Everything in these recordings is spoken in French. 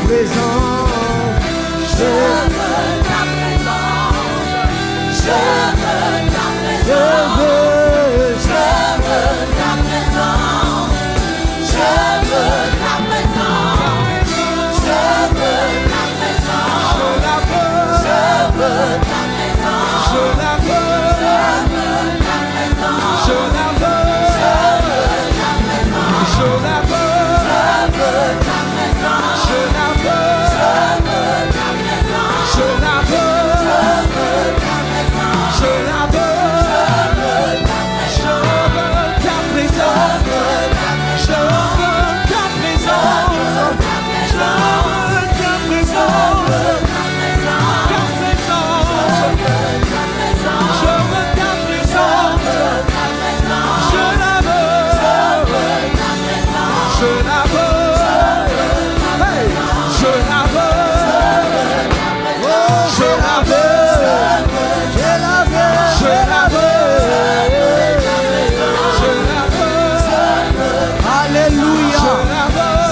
présence. Je veux ta présence. Je veux ta présence. Je veux ta présence. Je veux ta présence. Je veux ta présence. Je la veux. Je veux ta présence. Je la veux. Je veux ta présence. Je la veux. Je veux ta présence. Je la veux. Je la veux. Je la veux. Je la veux. Je veux ta présence. Je veux ta présence. Je veux ta présence. Ta présence. Je veux ta présence. Je la veux. Je la veux. Hey, je la veux. Je la veux. Je la veux. Je la veux. Je la veux. Alléluia.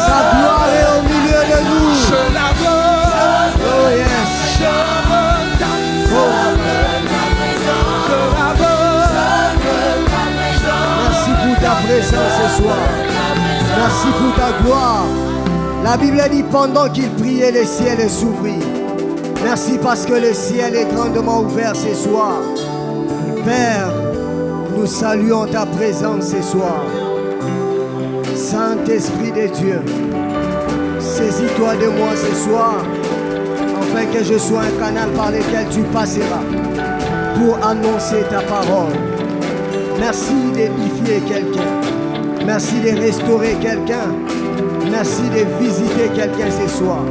Sa gloire est au milieu de nous. Je la veux. Oh yes. Je veux ta présence. Je la veux. Merci pour ta présence ce soir. Merci pour ta gloire. La Bible dit pendant qu'il priait, le ciel s'ouvrit. Merci parce que le ciel est grandement ouvert ce soir. Père, nous saluons ta présence ce soir. Saint-Esprit de Dieu, saisis-toi de moi ce soir, afin que je sois un canal par lequel tu passeras pour annoncer ta parole. Merci d'édifier quelqu'un. Merci de restaurer quelqu'un. Merci de visiter quelqu'un ce soir.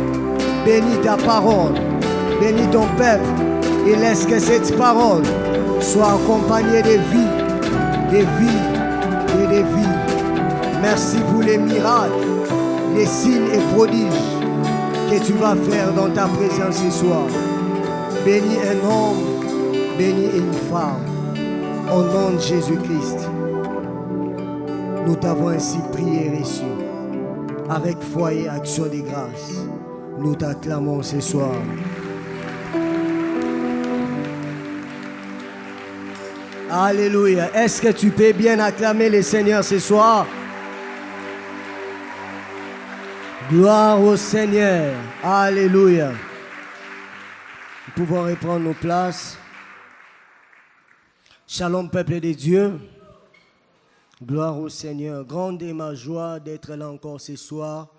Bénis ta parole. Bénis ton peuple. Et laisse que cette parole soit accompagnée de vie, de vie et de vie. Merci pour les miracles, les signes et prodiges que tu vas faire dans ta présence ce soir. Bénis un homme, bénis une femme. Au nom de Jésus-Christ. Nous t'avons ainsi prié et reçu. Avec foi et action de grâce, nous t'acclamons ce soir. Alléluia. Est-ce que tu peux bien acclamer le Seigneur ce soir? Gloire au Seigneur. Alléluia. Nous pouvons reprendre nos places. Shalom, peuple de Dieu. Gloire au Seigneur. Grande est ma joie d'être là encore ce soir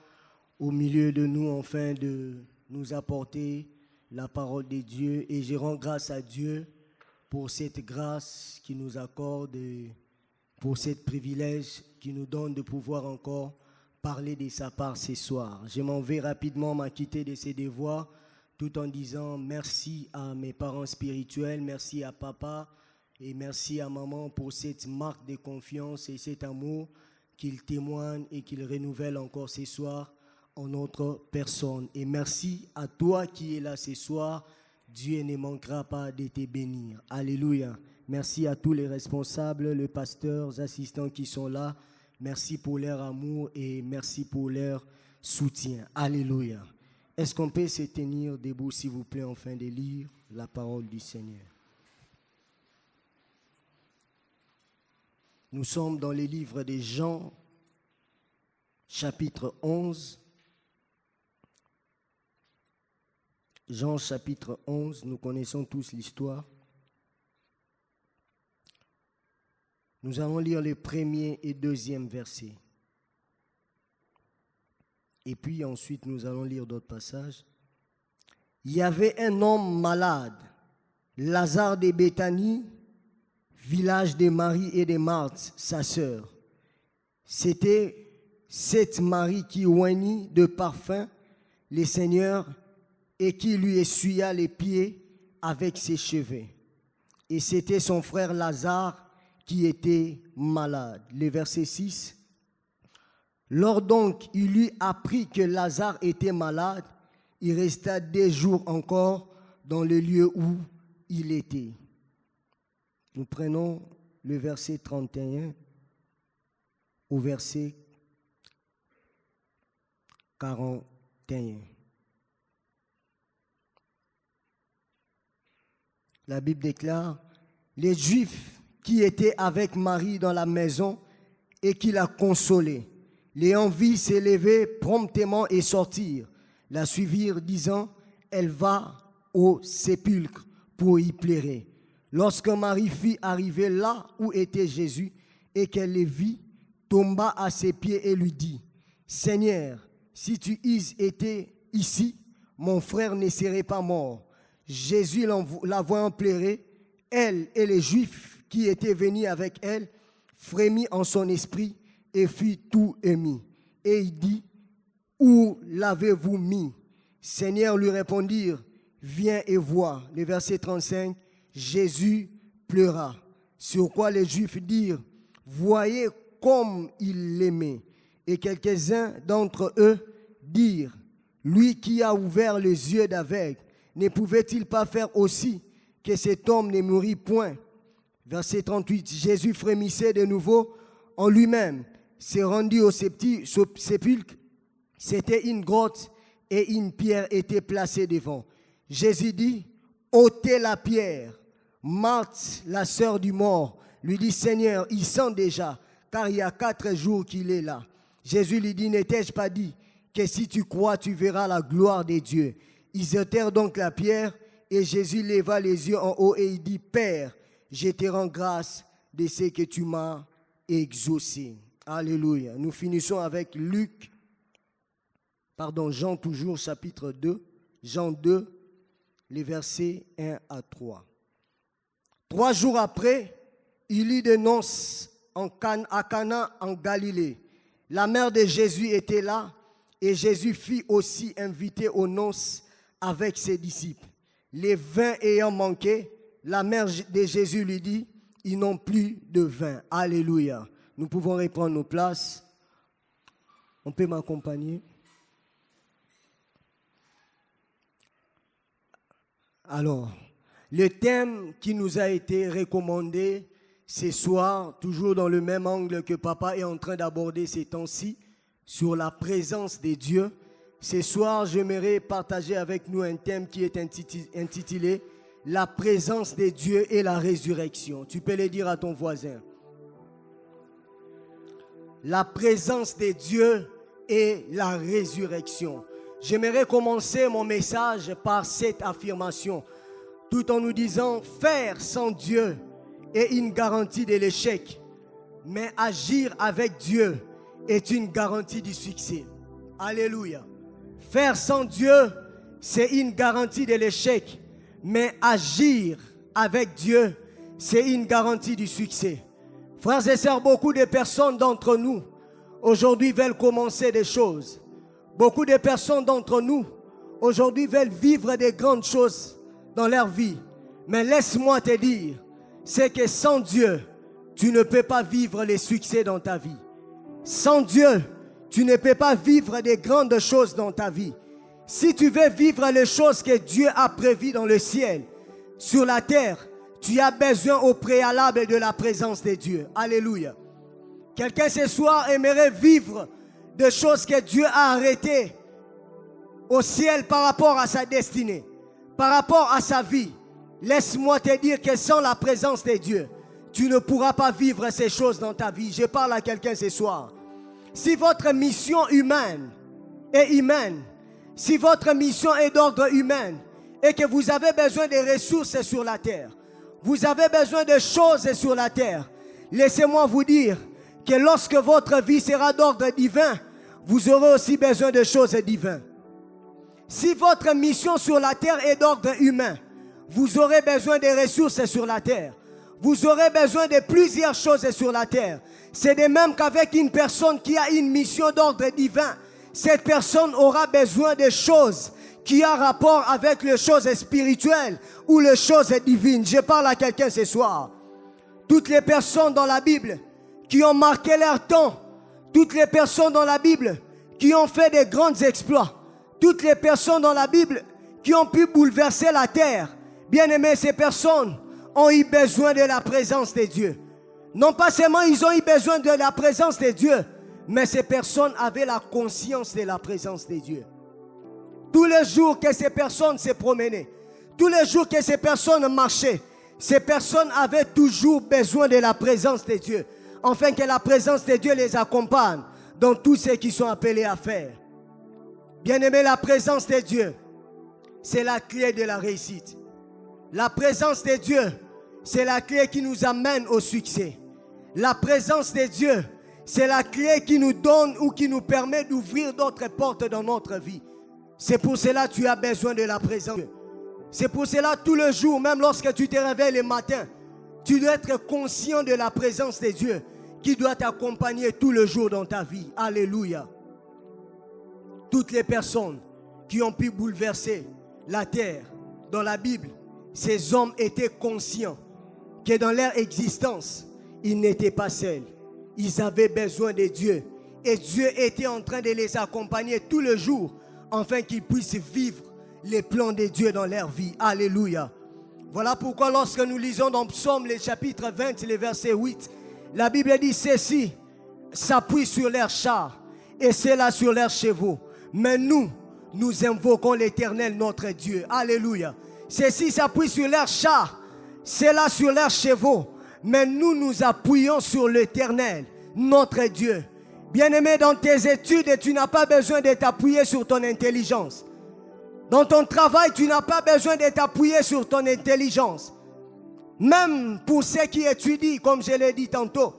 au milieu de nous, afin de nous apporter la parole de Dieu. Et je rends grâce à Dieu pour cette grâce qu'il nous accorde, pour ce privilège qu'il nous donne de pouvoir encore parler de sa part ce soir. Je m'en vais rapidement m'acquitter de ces devoirs tout en disant merci à mes parents spirituels, merci à papa et merci à maman pour cette marque de confiance et cet amour qu'ils témoignent et qu'ils renouvellent encore ce soir en notre personne. Et merci à toi qui es là ce soir. Dieu ne manquera pas de te bénir. Alléluia. Merci à tous les responsables, les pasteurs, les assistants qui sont là. Merci pour leur amour et merci pour leur soutien. Alléluia. Est-ce qu'on peut se tenir debout, s'il vous plaît, afin de lire la parole du Seigneur? Nous sommes dans le livre de Jean, chapitre 11. Jean chapitre 11, nous connaissons tous l'histoire. Nous allons lire le premier et deuxième verset. Et puis ensuite, nous allons lire d'autres passages. Il y avait un homme malade, Lazare de Béthanie, village de Marie et de Marthe, sa sœur. C'était cette Marie qui oignit de parfum le Seigneur et qui lui essuya les pieds avec ses cheveux. Et c'était son frère Lazare qui était malade. Le verset 6. Lors donc il eut appris que Lazare était malade, il resta 2 jours encore dans le lieu où il était. Nous prenons le verset 31 au verset 41. La Bible déclare, les Juifs qui étaient avec Marie dans la maison et qui la consolaient, l'ayant vue s'élever promptement et sortir, la suivirent, disant, elle va au sépulcre pour y pleurer. Lorsque Marie fit arriver là où était Jésus et qu'elle le vit, tomba à ses pieds et lui dit, Seigneur, si tu eusses été ici, mon frère ne serait pas mort. Jésus la voyant pleurer, elle et les Juifs qui étaient venus avec elle, frémit en son esprit et fut tout ému. Et il dit, où l'avez-vous mis? Seigneur, lui répondirent, viens et vois. Le verset 35, Jésus pleura. Sur quoi les Juifs dirent, voyez comme il l'aimait. Et quelques-uns d'entre eux dirent, lui qui a ouvert les yeux d'aveugle, ne pouvait-il pas faire aussi que cet homme ne mourût point? Verset 38, Jésus frémissait de nouveau en lui-même, s'est rendu au sépulcre. C'était une grotte et une pierre était placée devant. Jésus dit, ôtez la pierre. Marthe, la sœur du mort, lui dit, Seigneur, il sent déjà, car il y a 4 jours qu'il est là. Jésus lui dit, n'ai-je pas dit que si tu crois, tu verras la gloire de Dieu? Ils ôtèrent donc la pierre et Jésus leva les yeux en haut et il dit, Père, je te rends grâce de ce que tu m'as exaucé. Alléluia. Nous finissons avec Jean toujours, chapitre 2, Jean 2, les versets 1 à 3. 3 jours après, il eut des noces à Cana en Galilée. La mère de Jésus était là et Jésus fut aussi invité aux noces avec ses disciples. Les vins ayant manqué, la mère de Jésus lui dit, ils n'ont plus de vin. Alléluia. Nous pouvons reprendre nos places. On peut m'accompagner. Alors, le thème qui nous a été recommandé ce soir, toujours dans le même angle que papa est en train d'aborder ces temps-ci, sur la présence de Dieu. Ce soir, j'aimerais partager avec nous un thème qui est intitulé « La présence de Dieu et la résurrection ». Tu peux le dire à ton voisin. La présence de Dieu et la résurrection. J'aimerais commencer mon message par cette affirmation, tout en nous disant « Faire sans Dieu est une garantie de l'échec, mais agir avec Dieu est une garantie du succès. » Alléluia. Faire sans Dieu, c'est une garantie de l'échec, mais agir avec Dieu, c'est une garantie du succès. Frères et sœurs, beaucoup de personnes d'entre nous aujourd'hui veulent commencer des choses. Beaucoup de personnes d'entre nous aujourd'hui veulent vivre des grandes choses dans leur vie. Mais laisse-moi te dire, c'est que sans Dieu, tu ne peux pas vivre les succès dans ta vie. Sans Dieu, tu ne peux pas vivre des grandes choses dans ta vie. Si tu veux vivre les choses que Dieu a prévues dans le ciel, sur la terre, tu as besoin au préalable de la présence de Dieu. Alléluia. Quelqu'un ce soir aimerait vivre des choses que Dieu a arrêtées au ciel par rapport à sa destinée, par rapport à sa vie. Laisse-moi te dire que sans la présence de Dieu, tu ne pourras pas vivre ces choses dans ta vie. Je parle à quelqu'un ce soir. Si votre mission humaine est humaine, si votre mission est d'ordre humain et que vous avez besoin de ressources sur la terre, vous avez besoin de choses sur la terre, laissez-moi vous dire que lorsque votre vie sera d'ordre divin, vous aurez aussi besoin de choses divines. Si votre mission sur la terre est d'ordre humain, vous aurez besoin de ressources sur la terre. Vous aurez besoin de plusieurs choses sur la terre. C'est de même qu'avec une personne qui a une mission d'ordre divin, cette personne aura besoin de choses qui ont rapport avec les choses spirituelles ou les choses divines. Je parle à quelqu'un ce soir. Toutes les personnes dans la Bible qui ont marqué leur temps, toutes les personnes dans la Bible qui ont fait de grands exploits, toutes les personnes dans la Bible qui ont pu bouleverser la terre, bien aimés, ces personnes ont eu besoin de la présence de Dieu. Non pas seulement ils ont eu besoin de la présence de Dieu, mais ces personnes avaient la conscience de la présence de Dieu. Tous les jours que ces personnes se promenaient, Tous les jours que ces personnes marchaient, ces personnes avaient toujours besoin de la présence de Dieu, afin que la présence de Dieu les accompagne dans tout ce qu'ils sont appelés à faire. Bien-aimé, la présence de Dieu, c'est la clé de la réussite. La présence de Dieu, c'est la clé qui nous amène au succès. La présence de Dieu, c'est la clé qui nous donne ou qui nous permet d'ouvrir d'autres portes dans notre vie. C'est pour cela que tu as besoin de la présence de Dieu. C'est pour cela tout le jour, même lorsque tu te réveilles le matin, tu dois être conscient de la présence de Dieu qui doit t'accompagner tout le jour dans ta vie. Alléluia. Toutes les personnes qui ont pu bouleverser la terre dans la Bible, ces hommes étaient conscients que dans leur existence, ils n'étaient pas seuls. Ils avaient besoin de Dieu. Et Dieu était en train de les accompagner tout le jour afin qu'ils puissent vivre les plans de Dieu dans leur vie. Alléluia. Voilà pourquoi lorsque nous lisons dans Psaume, le chapitre 20, le verset 8, la Bible dit ceci, s'appuie sur leurs chars et ceux-là sur leurs chevaux. Mais nous invoquons l'Éternel notre Dieu. Alléluia. Ceux-ci s'appuient sur leurs chars, ceux-là sur leurs chevaux. Mais nous appuyons sur l'Éternel notre Dieu. Bien-aimé, dans tes études, tu n'as pas besoin de t'appuyer sur ton intelligence. Dans ton travail, tu n'as pas besoin de t'appuyer sur ton intelligence. Même pour ceux qui étudient, comme je l'ai dit tantôt,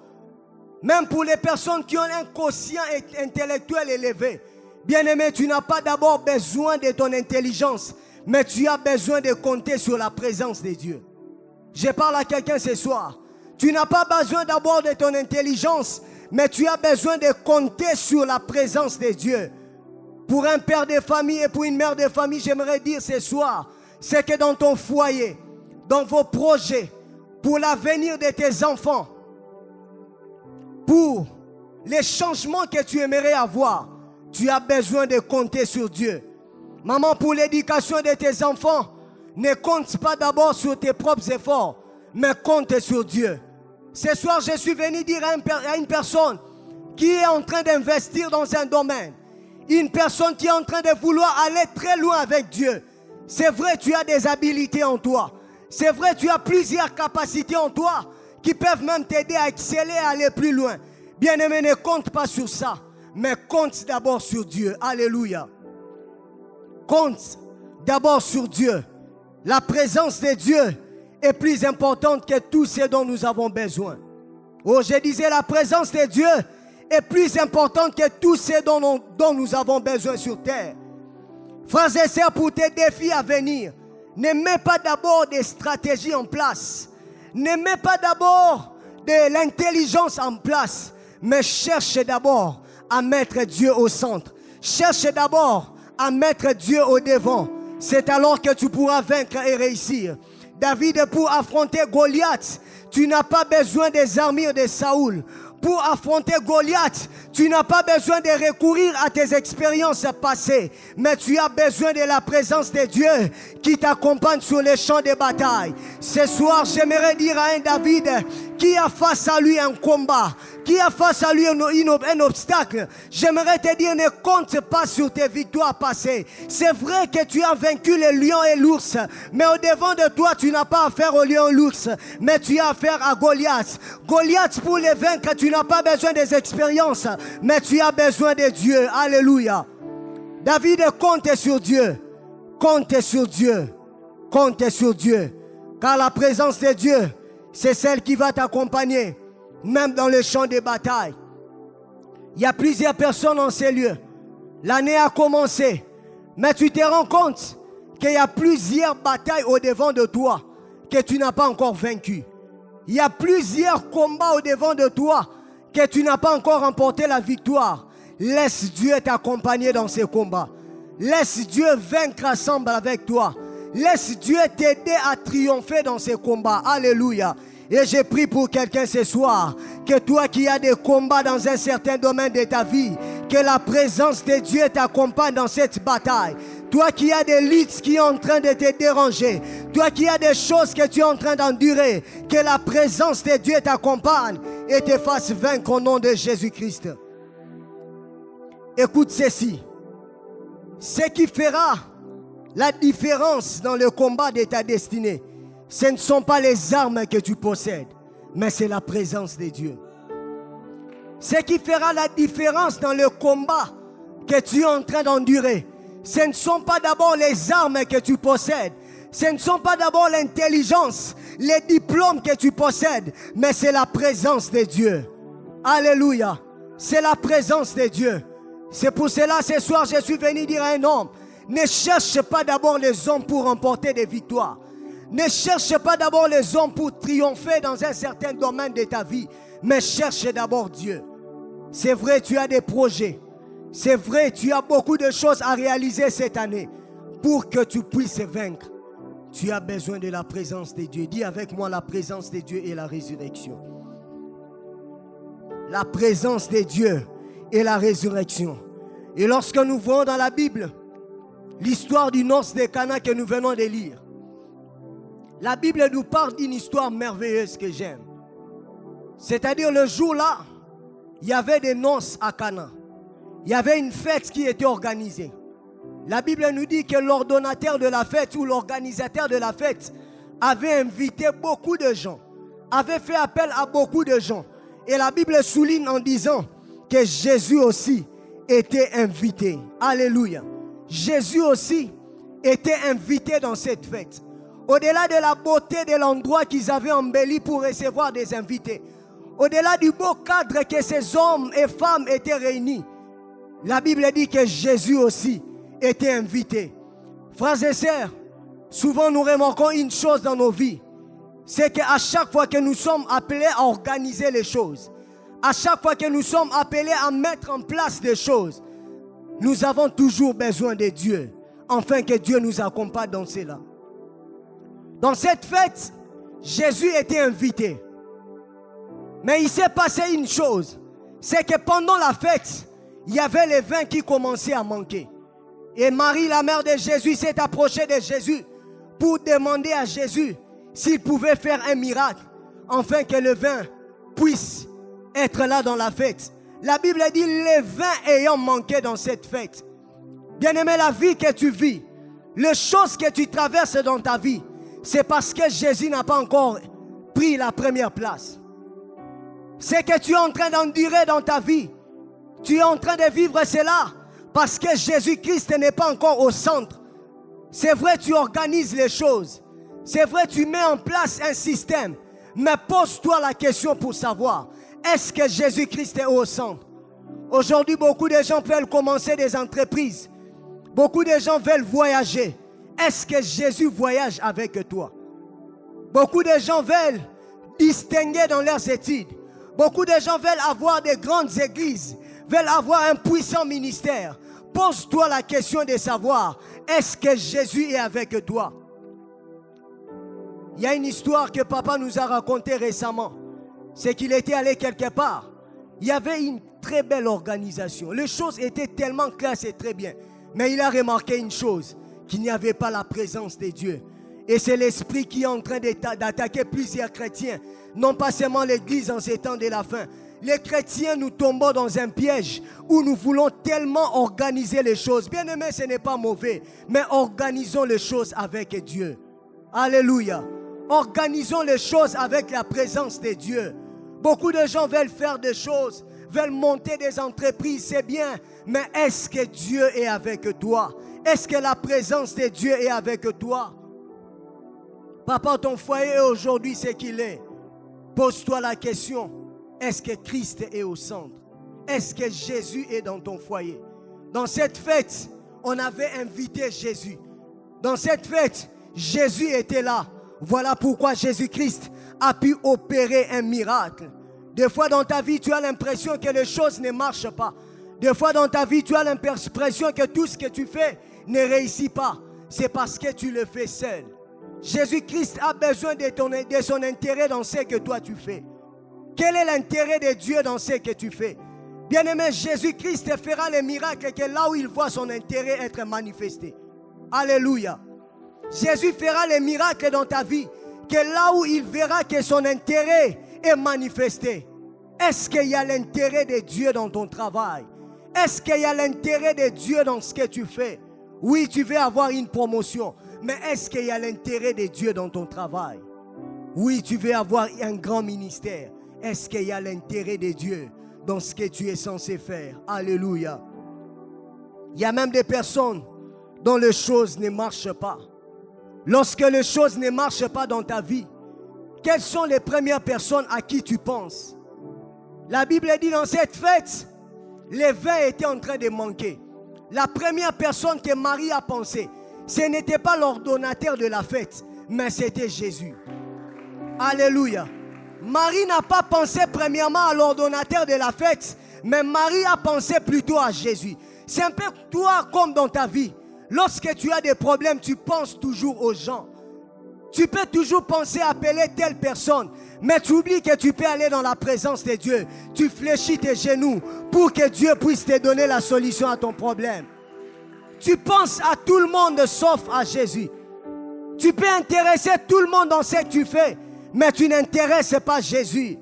même pour les personnes qui ont un quotient intellectuel élevé, bien-aimé, tu n'as pas d'abord besoin de ton intelligence, mais tu as besoin de compter sur la présence de Dieu. Je parle à quelqu'un ce soir. Tu n'as pas besoin d'abord de ton intelligence, mais tu as besoin de compter sur la présence de Dieu. Pour un père de famille et pour une mère de famille, j'aimerais dire ce soir, c'est que dans ton foyer, dans vos projets, pour l'avenir de tes enfants, pour les changements que tu aimerais avoir, tu as besoin de compter sur Dieu. Maman, pour l'éducation de tes enfants, ne compte pas d'abord sur tes propres efforts, mais compte sur Dieu. Ce soir, je suis venu dire à une personne qui est en train d'investir dans un domaine, une personne qui est en train de vouloir aller très loin avec Dieu. C'est vrai, tu as des habilités en toi. C'est vrai, tu as plusieurs capacités en toi qui peuvent même t'aider à exceller, à aller plus loin. Bien-aimé, ne compte pas sur ça, mais compte d'abord sur Dieu. Alléluia. Compte d'abord sur Dieu. La présence de Dieu est plus importante que tout ce dont nous avons besoin. Oh, je disais, la présence de Dieu est plus importante que tout ce dont nous avons besoin sur terre. Frères et sœurs, pour tes défis à venir, ne mets pas d'abord des stratégies en place. Ne mets pas d'abord de l'intelligence en place, mais cherche d'abord à mettre Dieu au centre. Cherche d'abord à mettre Dieu au devant. C'est alors que tu pourras vaincre et réussir. David, pour affronter Goliath, tu n'as pas besoin des armures de Saoul. Pour affronter Goliath, tu n'as pas besoin de recourir à tes expériences passées, mais tu as besoin de la présence de Dieu qui t'accompagne sur les champs de bataille. Ce soir, j'aimerais dire à un David qui a face à lui un combat, qui a face à lui un obstacle, j'aimerais te dire, ne compte pas sur tes victoires passées. C'est vrai que tu as vaincu les lions et l'ours, mais au devant de toi, tu n'as pas affaire au lion et l'ours, mais tu as affaire à Goliath. Goliath, pour les vaincre, tu n'as pas besoin des expériences, mais tu as besoin de Dieu. Alléluia. David, compte sur Dieu. Compte sur Dieu. Compte sur Dieu. Car la présence de Dieu, c'est celle qui va t'accompagner, même dans le champ de bataille. Il y a plusieurs personnes en ces lieux. L'année a commencé, mais tu te rends compte qu'il y a plusieurs batailles au devant de toi que tu n'as pas encore vaincues. Il y a plusieurs combats au devant de toi que tu n'as pas encore remporté la victoire. Laisse Dieu t'accompagner dans ces combats. Laisse Dieu vaincre ensemble avec toi. Laisse Dieu t'aider à triompher dans ces combats. Alléluia. Et je prie pour quelqu'un ce soir, que toi qui as des combats dans un certain domaine de ta vie, que la présence de Dieu t'accompagne dans cette bataille. Toi qui as des luttes qui sont en train de te déranger, toi qui as des choses que tu es en train d'endurer, que la présence de Dieu t'accompagne et te fasse vaincre au nom de Jésus-Christ. Écoute ceci. Ce qui fera La différence dans le combat de ta destinée, ce ne sont pas les armes que tu possèdes, mais c'est la présence de Dieu. Ce qui fera la différence dans le combat que tu es en train d'endurer, ce ne sont pas d'abord les armes que tu possèdes, ce ne sont pas d'abord l'intelligence, les diplômes que tu possèdes, mais c'est la présence de Dieu. Alléluia. C'est la présence de Dieu. C'est pour cela, ce soir, je suis venu dire à un homme, ne cherche pas d'abord les hommes pour remporter des victoires. Ne cherche pas d'abord les hommes pour triompher dans un certain domaine de ta vie, mais cherche d'abord Dieu. C'est vrai, tu as des projets. C'est vrai, tu as beaucoup de choses à réaliser cette année. Pour que tu puisses vaincre, tu as besoin de la présence de Dieu. Dis avec moi, la présence de Dieu et la résurrection. La présence de Dieu et la résurrection. Et lorsque nous voyons dans la Bible l'histoire du noces de Cana que nous venons de lire, la Bible nous parle d'une histoire merveilleuse que j'aime. C'est-à-dire le jour-là, il y avait des noces à Cana. Il y avait une fête qui était organisée. La Bible nous dit que l'ordonnateur de la fête ou l'organisateur de la fête avait invité beaucoup de gens, avait fait appel à beaucoup de gens. Et la Bible souligne en disant que Jésus aussi était invité. Alléluia. Jésus aussi était invité dans cette fête. Au-delà de la beauté de l'endroit qu'ils avaient embelli pour recevoir des invités, au-delà du beau cadre que ces hommes et femmes étaient réunis, la Bible dit que Jésus aussi était invité. Frères et sœurs, souvent nous remarquons une chose dans nos vies, c'est qu'à chaque fois que nous sommes appelés à organiser les choses, à chaque fois que nous sommes appelés à mettre en place des choses, nous avons toujours besoin de Dieu, afin que Dieu nous accompagne dans cela. Dans cette fête, Jésus était invité. Mais il s'est passé une chose, c'est que pendant la fête, il y avait les vins qui commençaient à manquer. Et Marie, la mère de Jésus, s'est approchée de Jésus pour demander à Jésus s'il pouvait faire un miracle, afin que le vin puisse être là dans la fête. La Bible dit les vins ayant manqué dans cette fête. Bien-aimé, la vie que tu vis, les choses que tu traverses dans ta vie, c'est parce que Jésus n'a pas encore pris la première place. C'est que tu es en train d'endurer dans ta vie. Tu es en train de vivre cela parce que Jésus-Christ n'est pas encore au centre. C'est vrai, tu organises les choses. C'est vrai, tu mets en place un système. Mais pose-toi la question pour savoir, est-ce que Jésus-Christ est au centre? Aujourd'hui, beaucoup de gens veulent commencer des entreprises. Beaucoup de gens veulent voyager. Est-ce que Jésus voyage avec toi? Beaucoup de gens veulent distinguer dans leurs études. Beaucoup de gens veulent avoir de grandes églises, veulent avoir un puissant ministère. Pose-toi la question de savoir, est-ce que Jésus est avec toi? Il y a une histoire que papa nous a racontée récemment. C'est qu'il était allé quelque part. Il y avait une très belle organisation. Les choses étaient tellement claires et très bien. Mais il a remarqué une chose, qu'il n'y avait pas la présence de Dieu. Et c'est l'esprit qui est en train d'attaquer plusieurs chrétiens. Non pas seulement l'église en ces temps de la fin. Les chrétiens, nous tombons dans un piège où nous voulons tellement organiser les choses. Bien aimé, ce n'est pas mauvais. Mais organisons les choses avec Dieu. Alléluia. Organisons les choses avec la présence de Dieu. Beaucoup de gens veulent faire des choses, veulent monter des entreprises, c'est bien. Mais est-ce que Dieu est avec toi? Est-ce que la présence de Dieu est avec toi? Papa, ton foyer aujourd'hui, c'est qu'il est. Pose-toi la question, est-ce que Christ est au centre? Est-ce que Jésus est dans ton foyer? Dans cette fête, on avait invité Jésus. Dans cette fête, Jésus était là. Voilà pourquoi Jésus-Christ a pu opérer un miracle. Des fois dans ta vie, tu as l'impression que les choses ne marchent pas. Des fois dans ta vie, tu as l'impression que tout ce que tu fais ne réussit pas. C'est parce que tu le fais seul. Jésus-Christ a besoin de son intérêt dans ce que toi tu fais. Quel est l'intérêt de Dieu dans ce que tu fais? Bien-aimé, Jésus-Christ fera les miracles que là où il voit son intérêt être manifesté. Alléluia. Jésus fera les miracles dans ta vie que là où il verra que son intérêt est manifesté. Est-ce qu'il y a l'intérêt de Dieu dans ton travail? Est-ce qu'il y a l'intérêt de Dieu dans ce que tu fais? Oui, tu veux avoir une promotion. Mais est-ce qu'il y a l'intérêt de Dieu dans ton travail? Oui, tu veux avoir un grand ministère. Est-ce qu'il y a l'intérêt de Dieu dans ce que tu es censé faire? Alléluia. Il y a même des personnes dont les choses ne marchent pas. Lorsque les choses ne marchent pas dans ta vie, quelles sont les premières personnes à qui tu penses? La Bible dit dans cette fête, les vins étaient en train de manquer. La première personne que Marie a pensé, ce n'était pas l'ordonnateur de la fête, mais c'était Jésus. Alléluia. Marie n'a pas pensé premièrement à l'ordonnateur de la fête, mais Marie a pensé plutôt à Jésus. C'est un peu toi comme dans ta vie. Lorsque tu as des problèmes, tu penses toujours aux gens. Tu peux toujours penser à appeler telle personne, mais tu oublies que tu peux aller dans la présence de Dieu. Tu fléchis tes genoux pour que Dieu puisse te donner la solution à ton problème. Tu penses à tout le monde sauf à Jésus. Tu peux intéresser tout le monde dans ce que tu fais, mais tu n'intéresses pas Jésus.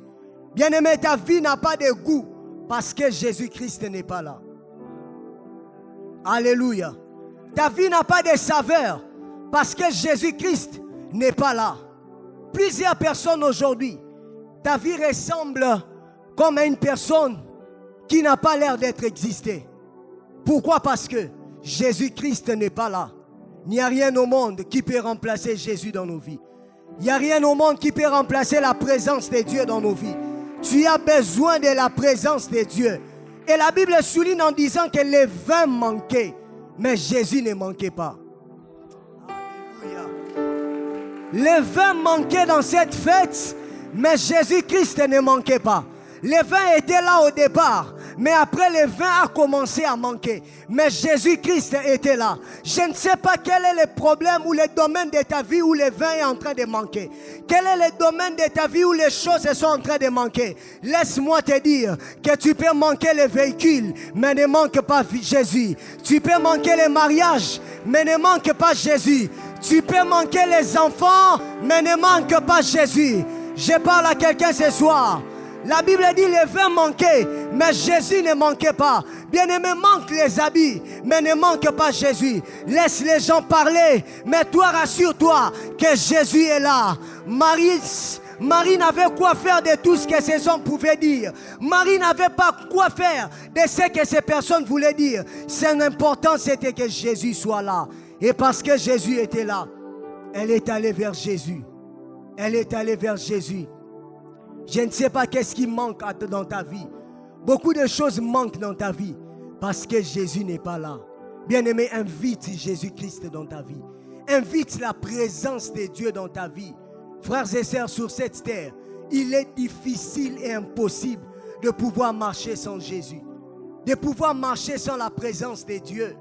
Bien-aimé, ta vie n'a pas de goût parce que Jésus-Christ n'est pas là. Alléluia. Ta vie n'a pas de saveur parce que Jésus-Christ n'est pas là. Plusieurs personnes aujourd'hui, ta vie ressemble comme à une personne qui n'a pas l'air d'être existée. Pourquoi? Parce que Jésus-Christ n'est pas là. Il n'y a rien au monde qui peut remplacer Jésus dans nos vies. Il n'y a rien au monde qui peut remplacer la présence de Dieu dans nos vies. Tu as besoin de la présence de Dieu. Et la Bible souligne en disant que les vins manquaient, mais Jésus ne manquait pas. Alléluia. Les vins manquaient dans cette fête, mais Jésus-Christ ne manquait pas. Les vins étaient là au départ, mais après les vins a commencé à manquer. Mais Jésus-Christ était là. Je ne sais pas quel est le problème ou le domaine de ta vie où les vins est en train de manquer. Quel est le domaine de ta vie où les choses sont en train de manquer. Laisse-moi te dire que tu peux manquer les véhicules, mais ne manque pas Jésus. Tu peux manquer les mariages, mais ne manque pas Jésus. Tu peux manquer les enfants, mais ne manque pas Jésus. Je parle à quelqu'un ce soir. La Bible dit les vins manquaient, mais Jésus ne manquait pas. Bien-aimé, manque les habits, mais ne manque pas Jésus. Laisse les gens parler, mais toi rassure-toi que Jésus est là. Marie n'avait quoi faire de tout ce que ces hommes pouvaient dire. Marie n'avait pas quoi faire de ce que ces personnes voulaient dire. C'est important, c'était que Jésus soit là. Et parce que Jésus était là, elle est allée vers Jésus. Elle est allée vers Jésus. Je ne sais pas qu'est-ce qui manque dans ta vie. Beaucoup de choses manquent dans ta vie parce que Jésus n'est pas là. Bien-aimé, invite Jésus-Christ dans ta vie. Invite la présence de Dieu dans ta vie. Frères et sœurs, sur cette terre, il est difficile et impossible de pouvoir marcher sans Jésus. De pouvoir marcher sans la présence de Dieu.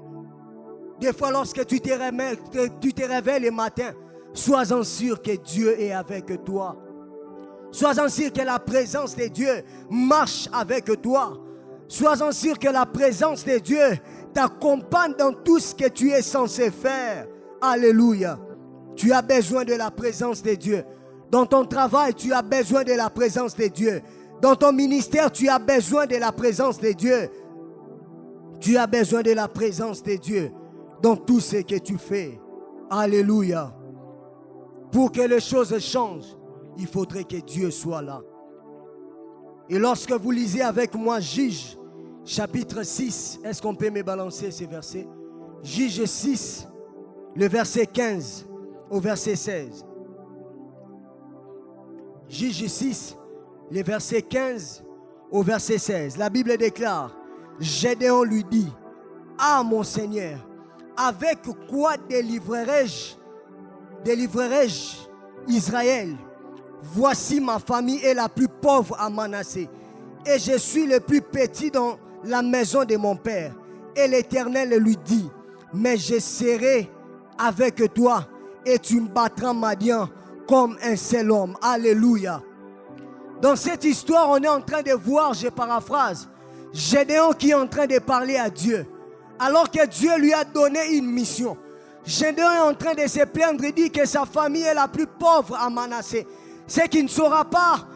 Des fois, lorsque tu te réveilles le matin, sois-en sûr que Dieu est avec toi. Sois-en sûr que la présence de Dieu marche avec toi. Sois-en sûr que la présence de Dieu t'accompagne dans tout ce que tu es censé faire. Alléluia. Tu as besoin de la présence de Dieu. Dans ton travail, tu as besoin de la présence de Dieu. Dans ton ministère, tu as besoin de la présence de Dieu. Tu as besoin de la présence de Dieu dans tout ce que tu fais. Alléluia. Pour que les choses changent, il faudrait que Dieu soit là. Et lorsque vous lisez avec moi Juge, chapitre 6, est-ce qu'on peut me balancer ces versets? Juge 6, le verset 15 au verset 16. Juge 6, le verset 15 au verset 16. La Bible déclare, Gédéon lui dit, « Ah mon Seigneur, avec quoi délivrerai-je Israël? Voici ma famille est la plus pauvre à Manassé, et je suis le plus petit dans la maison de mon père. » Et l'Éternel lui dit, « Mais je serai avec toi, et tu me battras Madian comme un seul homme. » Alléluia. Dans cette histoire, on est en train de voir, je paraphrase, Gédéon qui est en train de parler à Dieu, alors que Dieu lui a donné une mission. Gédéon est en train de se plaindre, il dit que sa famille est la plus pauvre à Manassé. C'est qu'il ne saura pas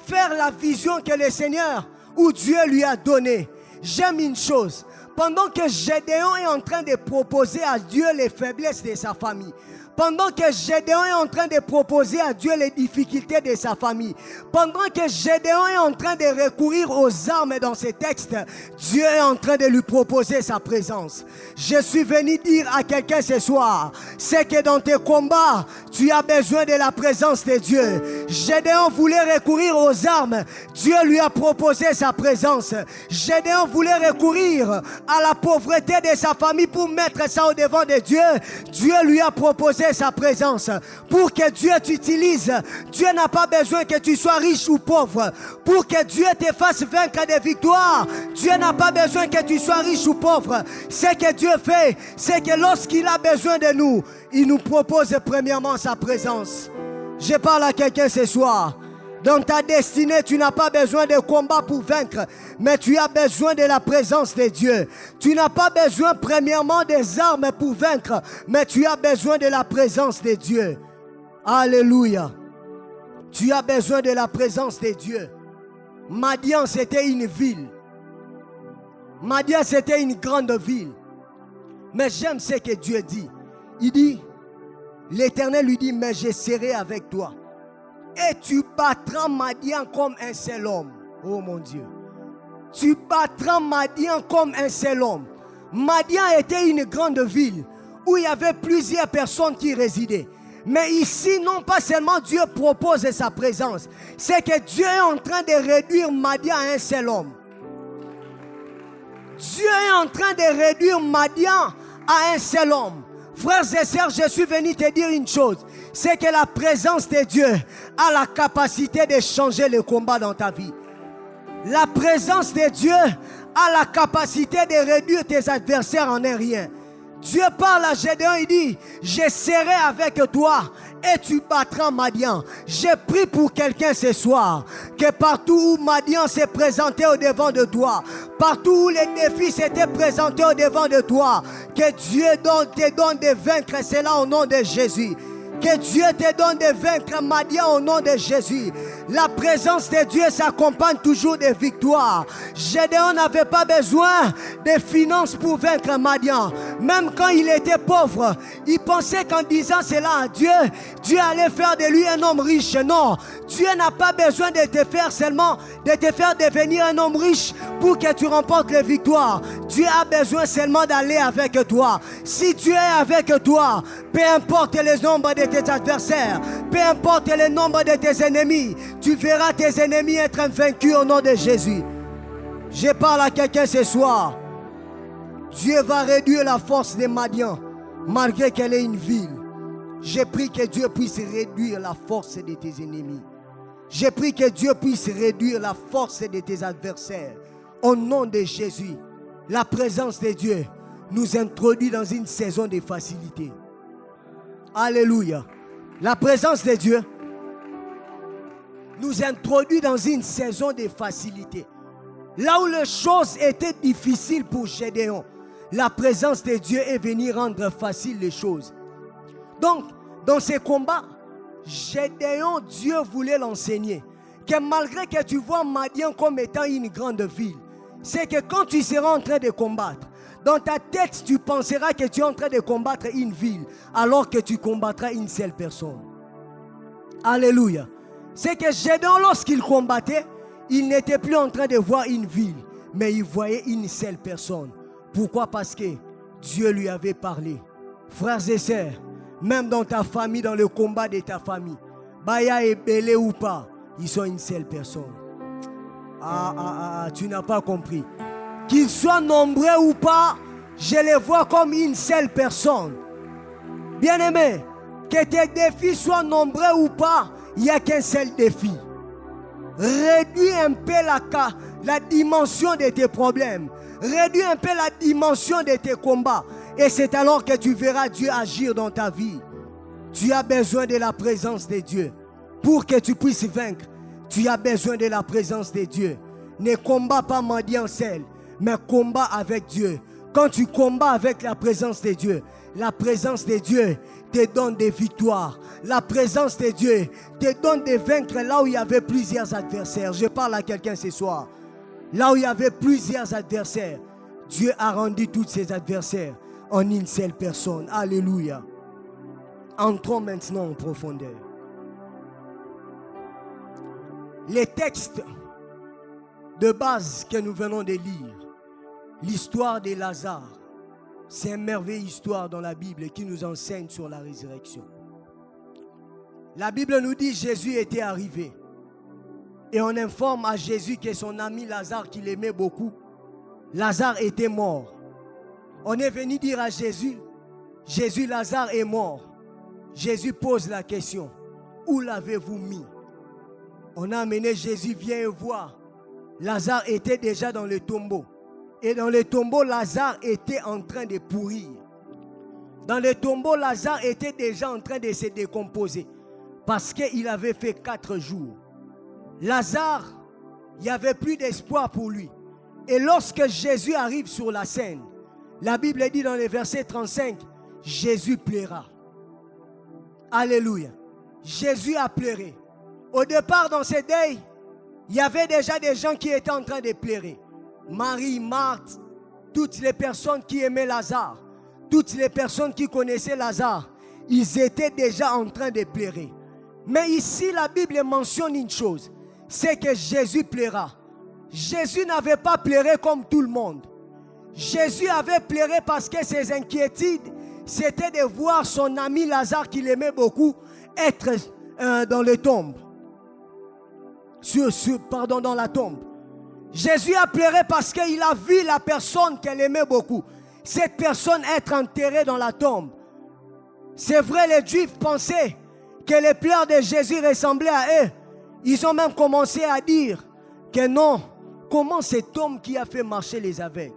faire la vision que le Seigneur ou Dieu lui a donnée. J'aime une chose. Pendant que Gédéon est en train de proposer à Dieu les faiblesses de sa famille, pendant que Gédéon est en train de proposer à Dieu les difficultés de sa famille, pendant que Gédéon est en train de recourir aux armes dans ces textes, Dieu est en train de lui proposer sa présence. Je suis venu dire à quelqu'un ce soir, c'est que dans tes combats, tu as besoin de la présence de Dieu. Gédéon voulait recourir aux armes, Dieu lui a proposé sa présence. Gédéon voulait recourir à la pauvreté de sa famille pour mettre ça au devant de Dieu. Dieu lui a proposé sa présence. Pour que Dieu t'utilise, Dieu n'a pas besoin que tu sois riche ou pauvre. Pour que Dieu te fasse vaincre des victoires, Dieu n'a pas besoin que tu sois riche ou pauvre. Ce que Dieu fait, c'est que lorsqu'il a besoin de nous, il nous propose premièrement sa présence. Je parle à quelqu'un ce soir. Dans ta destinée, tu n'as pas besoin de combat pour vaincre, mais tu as besoin de la présence de Dieu. Tu n'as pas besoin premièrement des armes pour vaincre, mais tu as besoin de la présence de Dieu. Alléluia. Tu as besoin de la présence de Dieu. Madian, c'était une ville. Madian, c'était une grande ville. Mais j'aime ce que Dieu dit. Il dit, l'Éternel lui dit, mais je serai avec toi. Et tu battras Madian comme un seul homme. Oh mon Dieu. Tu battras Madian comme un seul homme. Madian était une grande ville où il y avait plusieurs personnes qui résidaient. Mais ici, non pas seulement Dieu propose sa présence, c'est que Dieu est en train de réduire Madian à un seul homme. Dieu est en train de réduire Madian à un seul homme. Frères et sœurs, je suis venu te dire une chose. C'est que la présence de Dieu a la capacité de changer le combat dans ta vie. La présence de Dieu a la capacité de réduire tes adversaires en un rien. Dieu parle à Gédéon, il dit, je serai avec toi et tu battras Madian. J'ai prié pour quelqu'un ce soir, que partout où Madian s'est présenté au devant de toi, partout où les défis s'étaient présentés au devant de toi, que Dieu te donne de vaincre cela au nom de Jésus. Que Dieu te donne de vaincre Madian au nom de Jésus. La présence de Dieu s'accompagne toujours de victoires. Gédéon n'avait pas besoin de finances pour vaincre Madian. Même quand il était pauvre, il pensait qu'en disant cela à Dieu, Dieu allait faire de lui un homme riche. Non, Dieu n'a pas besoin de te faire seulement, de te faire devenir un homme riche pour que tu remportes les victoires. Dieu a besoin seulement d'aller avec toi. Si tu es avec toi, peu importe les nombres de tes adversaires, peu importe le nombre de tes ennemis, tu verras tes ennemis être vaincus au nom de Jésus. Je parle à quelqu'un ce soir. Dieu va réduire la force de Madian, malgré qu'elle est une ville. Je prie que Dieu puisse réduire la force de tes ennemis. Je prie que Dieu puisse réduire la force de tes adversaires. Au nom de Jésus, la présence de Dieu nous introduit dans une saison de facilité. Alléluia. La présence de Dieu nous introduit dans une saison de facilité. Là où les choses étaient difficiles pour Gédéon, la présence de Dieu est venue rendre facile les choses. Donc, dans ces combats, Gédéon, Dieu voulait l'enseigner. Que malgré que tu vois Madian comme étant une grande ville, c'est que quand tu seras en train de combattre, dans ta tête, tu penseras que tu es en train de combattre une ville, alors que tu combattras une seule personne. Alléluia. C'est que Gédéon, lorsqu'il combattait, il n'était plus en train de voir une ville, mais il voyait une seule personne. Pourquoi? Parce que Dieu lui avait parlé. Frères et sœurs, même dans ta famille, dans le combat de ta famille, Baya et Belé ou pas, ils sont une seule personne. Tu n'as pas compris. Qu'ils soient nombreux ou pas, je les vois comme une seule personne. Bien-aimé, que tes défis soient nombreux ou pas, il n'y a qu'un seul défi. Réduis un peu la dimension de tes problèmes. Réduis un peu la dimension de tes combats. Et c'est alors que tu verras Dieu agir dans ta vie. Tu as besoin de la présence de Dieu. Pour que tu puisses vaincre, tu as besoin de la présence de Dieu. Ne combats pas Madian seul, mais combat avec Dieu. Quand tu combats avec la présence de Dieu, la présence de Dieu te donne des victoires. La présence de Dieu te donne de vaincre là où il y avait plusieurs adversaires. Je parle à quelqu'un ce soir. Là où il y avait plusieurs adversaires, Dieu a rendu tous ses adversaires en une seule personne. Alléluia. Entrons maintenant en profondeur. Les textes de base que nous venons de lire, l'histoire de Lazare, c'est une merveilleuse histoire dans la Bible qui nous enseigne sur la résurrection. La Bible nous dit que Jésus était arrivé. Et on informe à Jésus que son ami Lazare, qu'il aimait beaucoup, Lazare était mort. On est venu dire à Jésus, Jésus, Lazare est mort. Jésus pose la question, où l'avez-vous mis? On a amené Jésus, viens et voir. Lazare était déjà dans le tombeau. Et dans le tombeau, Lazare était en train de pourrir. Dans le tombeau, Lazare était déjà en train de se décomposer. Parce qu'il avait fait 4 jours. Lazare, il n'y avait plus d'espoir pour lui. Et lorsque Jésus arrive sur la scène, la Bible dit dans le verset 35, Jésus pleura. Alléluia. Jésus a pleuré. Au départ, dans ce deuil, il y avait déjà des gens qui étaient en train de pleurer. Marie, Marthe, toutes les personnes qui aimaient Lazare, toutes les personnes qui connaissaient Lazare, ils étaient déjà en train de pleurer. Mais ici, la Bible mentionne une chose, c'est que Jésus pleura. Jésus n'avait pas pleuré comme tout le monde. Jésus avait pleuré parce que ses inquiétudes, c'était de voir son ami Lazare, qu'il aimait beaucoup, être dans les tombes. Dans la tombe. Jésus a pleuré parce qu'il a vu la personne qu'elle aimait beaucoup. Cette personne être enterrée dans la tombe. C'est vrai, les Juifs pensaient que les pleurs de Jésus ressemblaient à eux. Ils ont même commencé à dire que non, comment cet homme qui a fait marcher les aveugles,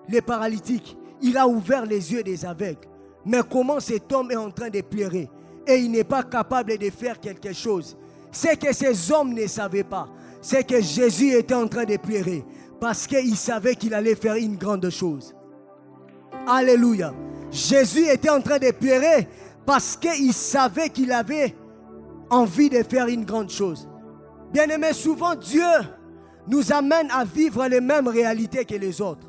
les paralytiques, il a ouvert les yeux des aveugles. Mais comment cet homme est en train de pleurer et il n'est pas capable de faire quelque chose? C'est que ces hommes ne savaient pas. C'est que Jésus était en train de pleurer parce qu'il savait qu'il allait faire une grande chose. Alléluia. Jésus était en train de pleurer parce qu'il savait qu'il avait envie de faire une grande chose. Bien-aimés, souvent Dieu nous amène à vivre les mêmes réalités que les autres.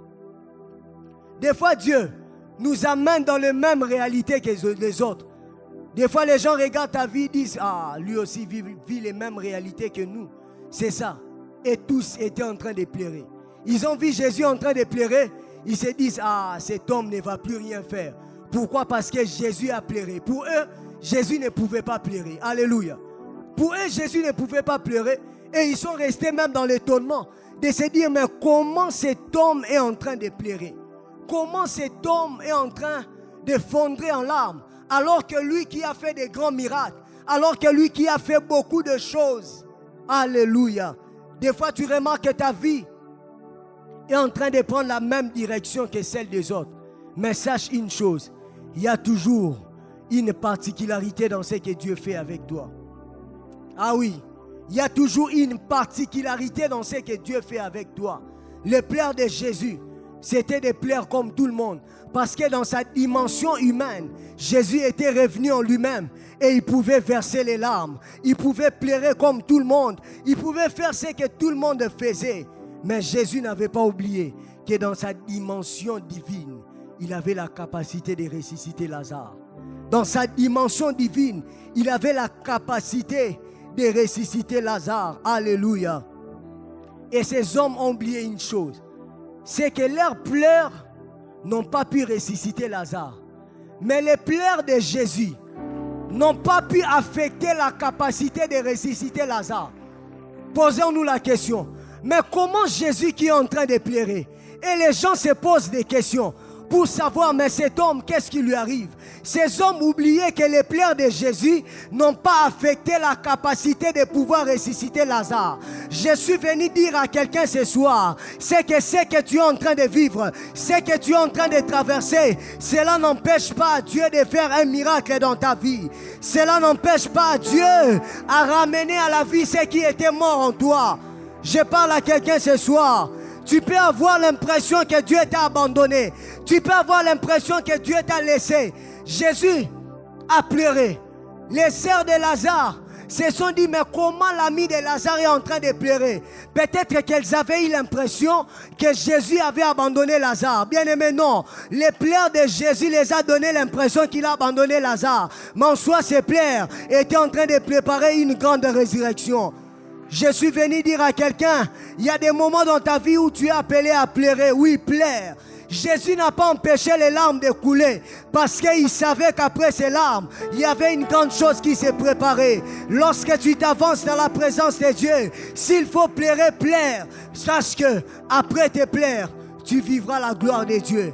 Des fois, Dieu nous amène dans les mêmes réalités que les autres. Des fois, les gens regardent ta vie et disent, ah, lui aussi vit les mêmes réalités que nous. C'est ça. Et tous étaient en train de pleurer. Ils ont vu Jésus en train de pleurer. Ils se disent, ah, cet homme ne va plus rien faire. Pourquoi? Parce que Jésus a pleuré. Pour eux, Jésus ne pouvait pas pleurer. Alléluia. Pour eux, Jésus ne pouvait pas pleurer. Et ils sont restés même dans l'étonnement de se dire, mais comment cet homme est en train de pleurer? Comment cet homme est en train de fondre en larmes? Alors que lui qui a fait des grands miracles, alors que lui qui a fait beaucoup de choses. Alléluia. Des fois, tu remarques que ta vie est en train de prendre la même direction que celle des autres. Mais sache une chose, il y a toujours une particularité dans ce que Dieu fait avec toi. Ah oui, il y a toujours une particularité dans ce que Dieu fait avec toi. Les pleurs de Jésus, c'était des pleurs comme tout le monde. Parce que dans sa dimension humaine, Jésus était revenu en lui-même et il pouvait verser les larmes. Il pouvait pleurer comme tout le monde. Il pouvait faire ce que tout le monde faisait. Mais Jésus n'avait pas oublié que dans sa dimension divine, il avait la capacité de ressusciter Lazare. Dans sa dimension divine, il avait la capacité de ressusciter Lazare. Alléluia. Et ces hommes ont oublié une chose. C'est que leurs pleurs n'ont pas pu ressusciter Lazare. Mais les pleurs de Jésus n'ont pas pu affecter la capacité de ressusciter Lazare. Posons-nous la question. Mais comment Jésus qui est en train de pleurer? Et les gens se posent des questions pour savoir, mais cet homme, qu'est-ce qui lui arrive? Ces hommes oubliaient que les pleurs de Jésus n'ont pas affecté la capacité de pouvoir ressusciter Lazare. Je suis venu dire à quelqu'un ce soir, c'est que ce que tu es en train de vivre, ce que tu es en train de traverser, cela n'empêche pas Dieu de faire un miracle dans ta vie. Cela n'empêche pas Dieu à ramener à la vie ce qui était mort en toi. Je parle à quelqu'un ce soir. Tu peux avoir l'impression que Dieu t'a abandonné. Tu peux avoir l'impression que Dieu t'a laissé. Jésus a pleuré. Les sœurs de Lazare, se sont dit, mais comment l'ami de Lazare est en train de pleurer? Peut-être qu'elles avaient eu l'impression que Jésus avait abandonné Lazare. Bien aimé, non. Les pleurs de Jésus les a donné l'impression qu'il a abandonné Lazare. Mais en soi, ces pleurs étaient en train de préparer une grande résurrection. Je suis venu dire à quelqu'un, il y a des moments dans ta vie où tu es appelé à pleurer. Oui, plaire. Jésus n'a pas empêché les larmes de couler parce qu'il savait qu'après ces larmes, il y avait une grande chose qui s'est préparée. Lorsque tu t'avances dans la présence de Dieu, s'il faut pleurer, plaire. Sache que après tes pleurs, tu vivras la gloire de Dieu.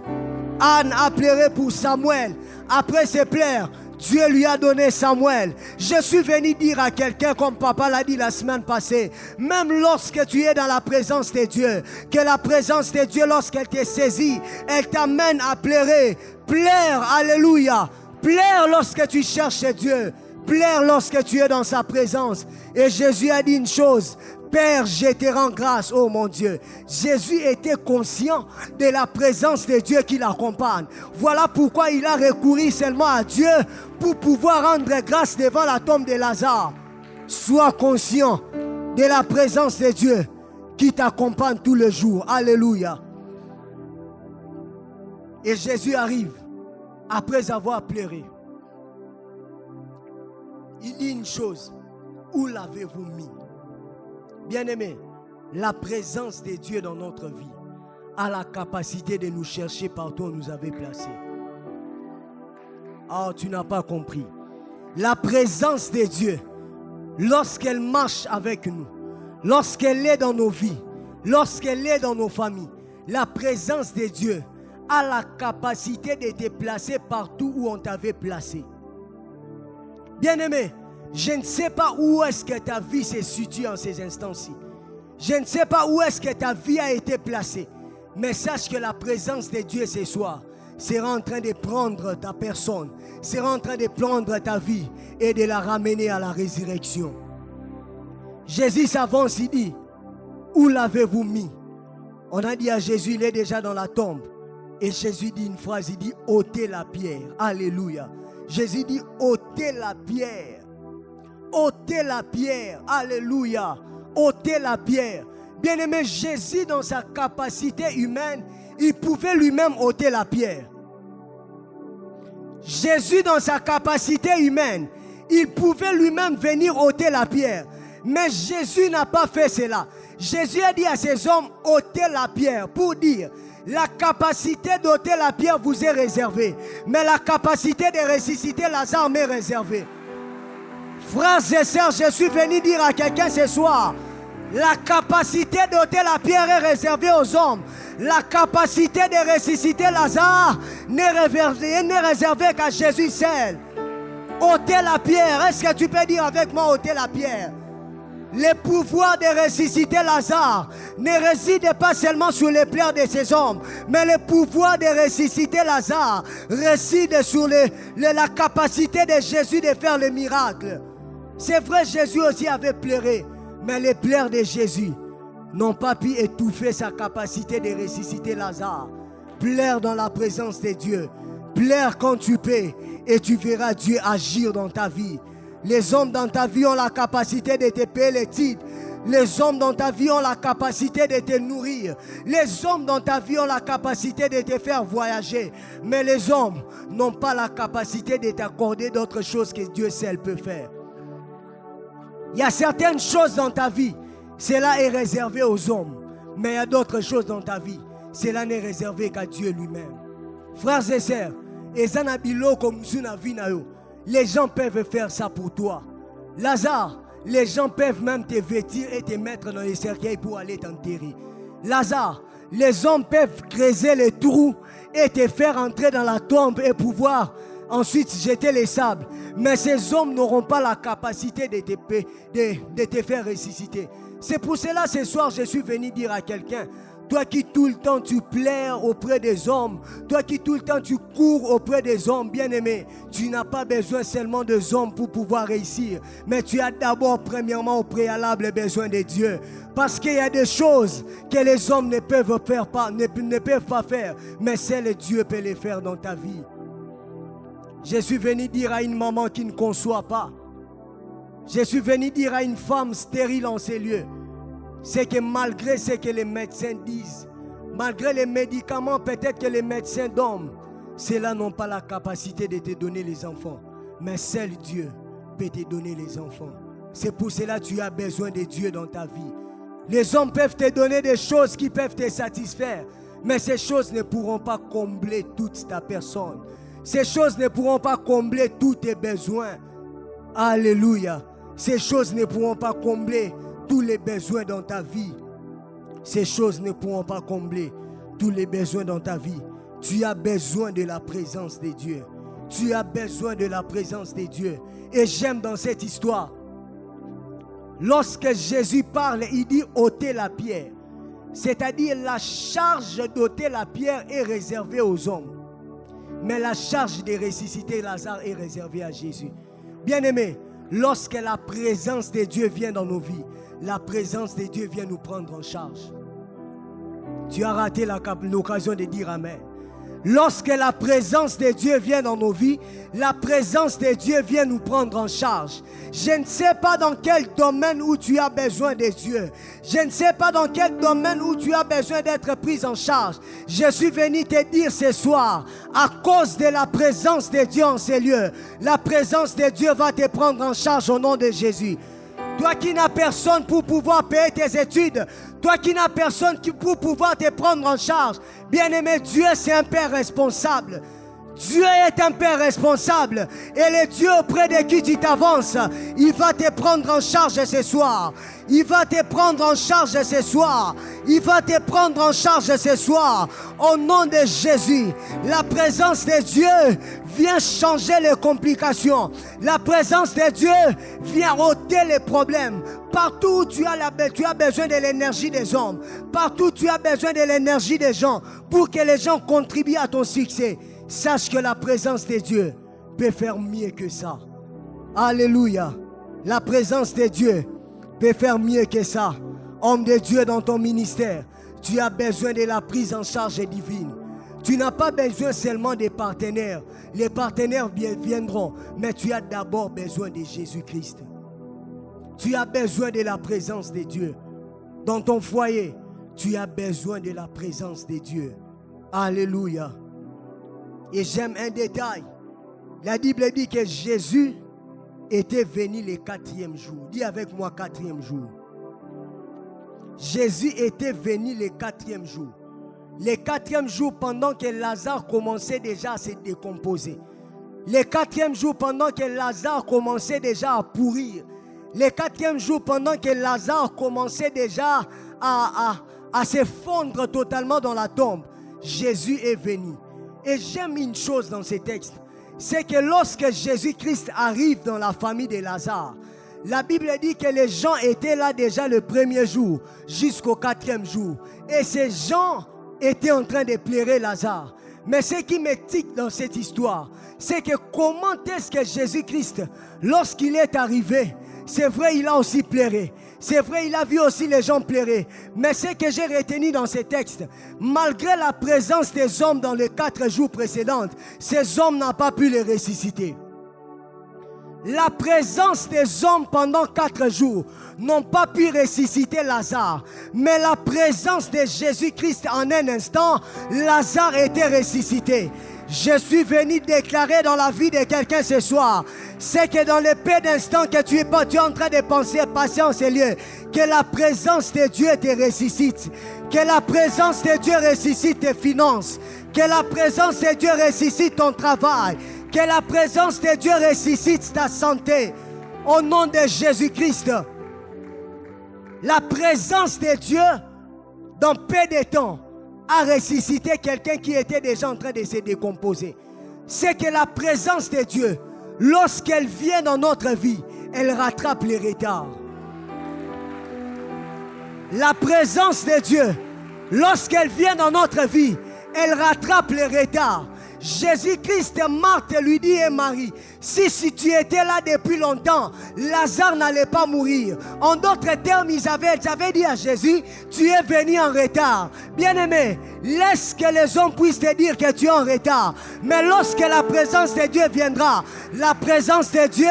Anne a pleuré pour Samuel. Après ses pleurs, Dieu lui a donné Samuel. Je suis venu dire à quelqu'un, comme papa l'a dit la semaine passée, même lorsque tu es dans la présence de Dieu, que la présence de Dieu, lorsqu'elle te saisit, elle t'amène à pleurer. Pleure, alléluia. Pleure lorsque tu cherches Dieu. Pleure lorsque tu es dans sa présence. Et Jésus a dit une chose, Père, je te rends grâce, oh mon Dieu. Jésus était conscient de la présence de Dieu qui l'accompagne. Voilà pourquoi il a recouru seulement à Dieu pour pouvoir rendre grâce devant la tombe de Lazare. Sois conscient de la présence de Dieu qui t'accompagne tous les jours. Alléluia. Et Jésus arrive après avoir pleuré. Il dit une chose, où l'avez-vous mis? Bien-aimés, la présence de Dieu dans notre vie a la capacité de nous chercher partout où nous avait placés. Oh, tu n'as pas compris. La présence de Dieu, lorsqu'elle marche avec nous, lorsqu'elle est dans nos vies, lorsqu'elle est dans nos familles, la présence de Dieu a la capacité de te placer partout où on t'avait placé. Bien-aimé, je ne sais pas où est-ce que ta vie se situe en ces instants-ci. Je ne sais pas où est-ce que ta vie a été placée. Mais sache que la présence de Dieu ce soir sera en train de prendre ta personne, sera en train de prendre ta vie et de la ramener à la résurrection. Jésus s'avance, il dit, où l'avez-vous mis? On a dit à Jésus, il est déjà dans la tombe. Et Jésus dit une phrase, il dit, ôtez la pierre. Alléluia. Jésus dit, ôtez la pierre. Ôtez la pierre, alléluia, ôtez la pierre. Bien-aimé, Jésus dans sa capacité humaine, il pouvait lui-même ôter la pierre. Jésus dans sa capacité humaine, il pouvait lui-même venir ôter la pierre. Mais Jésus n'a pas fait cela. Jésus a dit à ces hommes, ôtez la pierre, pour dire, la capacité d'ôter la pierre vous est réservée. Mais la capacité de ressusciter Lazare m'est réservée. Frères et sœurs, je suis venu dire à quelqu'un ce soir, la capacité d'ôter la pierre est réservée aux hommes. La capacité de ressusciter Lazare n'est réservée qu'à Jésus seul. Ôter la pierre, est-ce que tu peux dire avec moi ôter la pierre? Le pouvoir de ressusciter Lazare ne réside pas seulement sur les pleurs de ces hommes, mais le pouvoir de ressusciter Lazare réside sur la capacité de Jésus de faire le miracle. C'est vrai, Jésus aussi avait pleuré, mais les pleurs de Jésus n'ont pas pu étouffer sa capacité de ressusciter Lazare. Pleure dans la présence de Dieu. Pleure quand tu peux et tu verras Dieu agir dans ta vie. Les hommes dans ta vie ont la capacité de te payer les titres. Les hommes dans ta vie ont la capacité de te nourrir. Les hommes dans ta vie ont la capacité de te faire voyager. Mais les hommes n'ont pas la capacité de t'accorder d'autres choses que Dieu seul peut faire. Il y a certaines choses dans ta vie, cela est réservé aux hommes. Mais il y a d'autres choses dans ta vie, cela n'est réservé qu'à Dieu lui-même. Frères et sœurs, les gens peuvent faire ça pour toi. Lazare, les gens peuvent même te vêtir et te mettre dans les cercueils pour aller t'enterrer. Lazare, les hommes peuvent creuser les trous et te faire entrer dans la tombe et pouvoir ensuite jeter les sables. Mais ces hommes n'auront pas la capacité de te faire ressusciter. C'est pour cela ce soir je suis venu dire à quelqu'un, toi qui tout le temps tu pleures auprès des hommes, toi qui tout le temps tu cours auprès des hommes, bien-aimé, tu n'as pas besoin seulement des hommes pour pouvoir réussir, mais tu as d'abord premièrement au préalable besoin de Dieu. Parce qu'il y a des choses que les hommes ne peuvent pas faire, mais seul Dieu peut les faire dans ta vie. Je suis venu dire à une maman qui ne conçoit pas, Je suis venu dire à une femme stérile en ces lieux, c'est que malgré ce que les médecins disent, malgré les médicaments peut-être que les médecins donnent, ceux-là n'ont pas la capacité de te donner les enfants. Mais seul Dieu peut te donner les enfants. C'est pour cela que tu as besoin de Dieu dans ta vie. Les hommes peuvent te donner des choses qui peuvent te satisfaire, mais ces choses ne pourront pas combler toute ta personne. Ces choses ne pourront pas combler tous tes besoins. Alléluia. Ces choses ne pourront pas combler tous les besoins dans ta vie. Ces choses ne pourront pas combler tous les besoins dans ta vie. Tu as besoin de la présence de Dieu. Tu as besoin de la présence de Dieu. Et j'aime dans cette histoire, lorsque Jésus parle, il dit ôter la pierre. C'est-à-dire la charge d'ôter la pierre est réservée aux hommes. Mais la charge de ressusciter Lazare est réservée à Jésus. Bien-aimés, lorsque la présence de Dieu vient dans nos vies, la présence de Dieu vient nous prendre en charge. Tu as raté l'occasion de dire Amen. Lorsque la présence de Dieu vient dans nos vies, la présence de Dieu vient nous prendre en charge. Je ne sais pas dans quel domaine où tu as besoin de Dieu. Je ne sais pas dans quel domaine où tu as besoin d'être pris en charge. Je suis venu te dire ce soir, à cause de la présence de Dieu en ces lieux, la présence de Dieu va te prendre en charge au nom de Jésus. Toi qui n'as personne pour pouvoir payer tes études, toi qui n'as personne pour pouvoir te prendre en charge, bien-aimé, Dieu c'est un Père responsable. Dieu est un Père responsable. Et le Dieu auprès de qui tu t'avances, il va te prendre en charge ce soir. Il va te prendre en charge ce soir. Il va te prendre en charge ce soir. Au nom de Jésus, la présence de Dieu vient changer les complications. La présence de Dieu vient ôter les problèmes. Partout où tu as besoin de l'énergie des hommes. Partout où tu as besoin de l'énergie des gens pour que les gens contribuent à ton succès. Sache que la présence de Dieu peut faire mieux que ça. Alléluia. La présence de Dieu peut faire mieux que ça. Homme de Dieu dans ton ministère, tu as besoin de la prise en charge divine. Tu n'as pas besoin seulement des partenaires. Les partenaires viendront, mais tu as d'abord besoin de Jésus-Christ. Tu as besoin de la présence de Dieu. Dans ton foyer, tu as besoin de la présence de Dieu. Alléluia. Et j'aime un détail. La Bible dit que Jésus était venu le 4e jour. Dis avec moi 4e jour. Jésus était venu le 4e jour. Le 4e jour pendant que Lazare commençait déjà à se décomposer. Le 4e jour pendant que Lazare commençait déjà à pourrir. Le 4e jour pendant que Lazare commençait déjà à se fondre totalement dans la tombe. Jésus est venu. Et j'aime une chose dans ces textes, c'est que lorsque Jésus-Christ arrive dans la famille de Lazare, la Bible dit que les gens étaient là déjà le 1er jour jusqu'au 4e jour. Et ces gens étaient en train de pleurer Lazare. Mais ce qui me tique dans cette histoire, c'est que comment est-ce que Jésus-Christ, lorsqu'il est arrivé, c'est vrai, il a aussi pleuré. C'est vrai, il a vu aussi les gens pleurer. Mais ce que j'ai retenu dans ces textes, malgré la présence des hommes dans les 4 jours précédents, ces hommes n'ont pas pu les ressusciter. La présence des hommes pendant 4 jours n'ont pas pu ressusciter Lazare. Mais la présence de Jésus-Christ en un instant, Lazare était ressuscité. Je suis venu déclarer dans la vie de quelqu'un ce soir, c'est que dans les peu d'instants que tu es en train de passer en ces lieux, que la présence de Dieu te ressuscite, que la présence de Dieu ressuscite tes finances, que la présence de Dieu ressuscite ton travail, que la présence de Dieu ressuscite ta santé, au nom de Jésus-Christ. La présence de Dieu, dans peu de temps, a ressuscité quelqu'un qui était déjà en train de se décomposer. C'est que la présence de Dieu, lorsqu'elle vient dans notre vie, elle rattrape les retards. La présence de Dieu, lorsqu'elle vient dans notre vie, elle rattrape les retards. Jésus-Christ, Marthe lui dit et Marie, si tu étais là depuis longtemps, Lazare n'allait pas mourir. En d'autres termes, ils avaient dit à Jésus, tu es venu en retard. Bien-aimé, laisse que les hommes puissent te dire que tu es en retard. Mais lorsque la présence de Dieu viendra, la présence de Dieu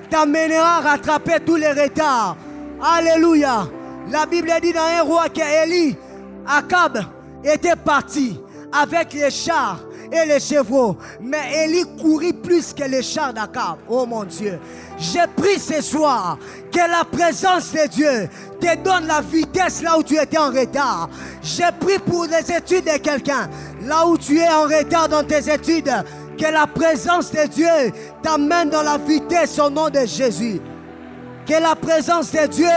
t'amènera à rattraper tous les retards. Alléluia. La Bible dit dans un roi qu'Élie, Akab était parti avec les chars et les chevaux. Mais Élie courit plus que les chars d'Akab. Oh mon Dieu. J'ai pris ce soir que la présence de Dieu te donne la vitesse là où tu étais en retard. J'ai pris pour les études de quelqu'un. Là où tu es en retard dans tes études, que la présence de Dieu t'amène dans la vitesse au nom de Jésus. Que la présence de Dieu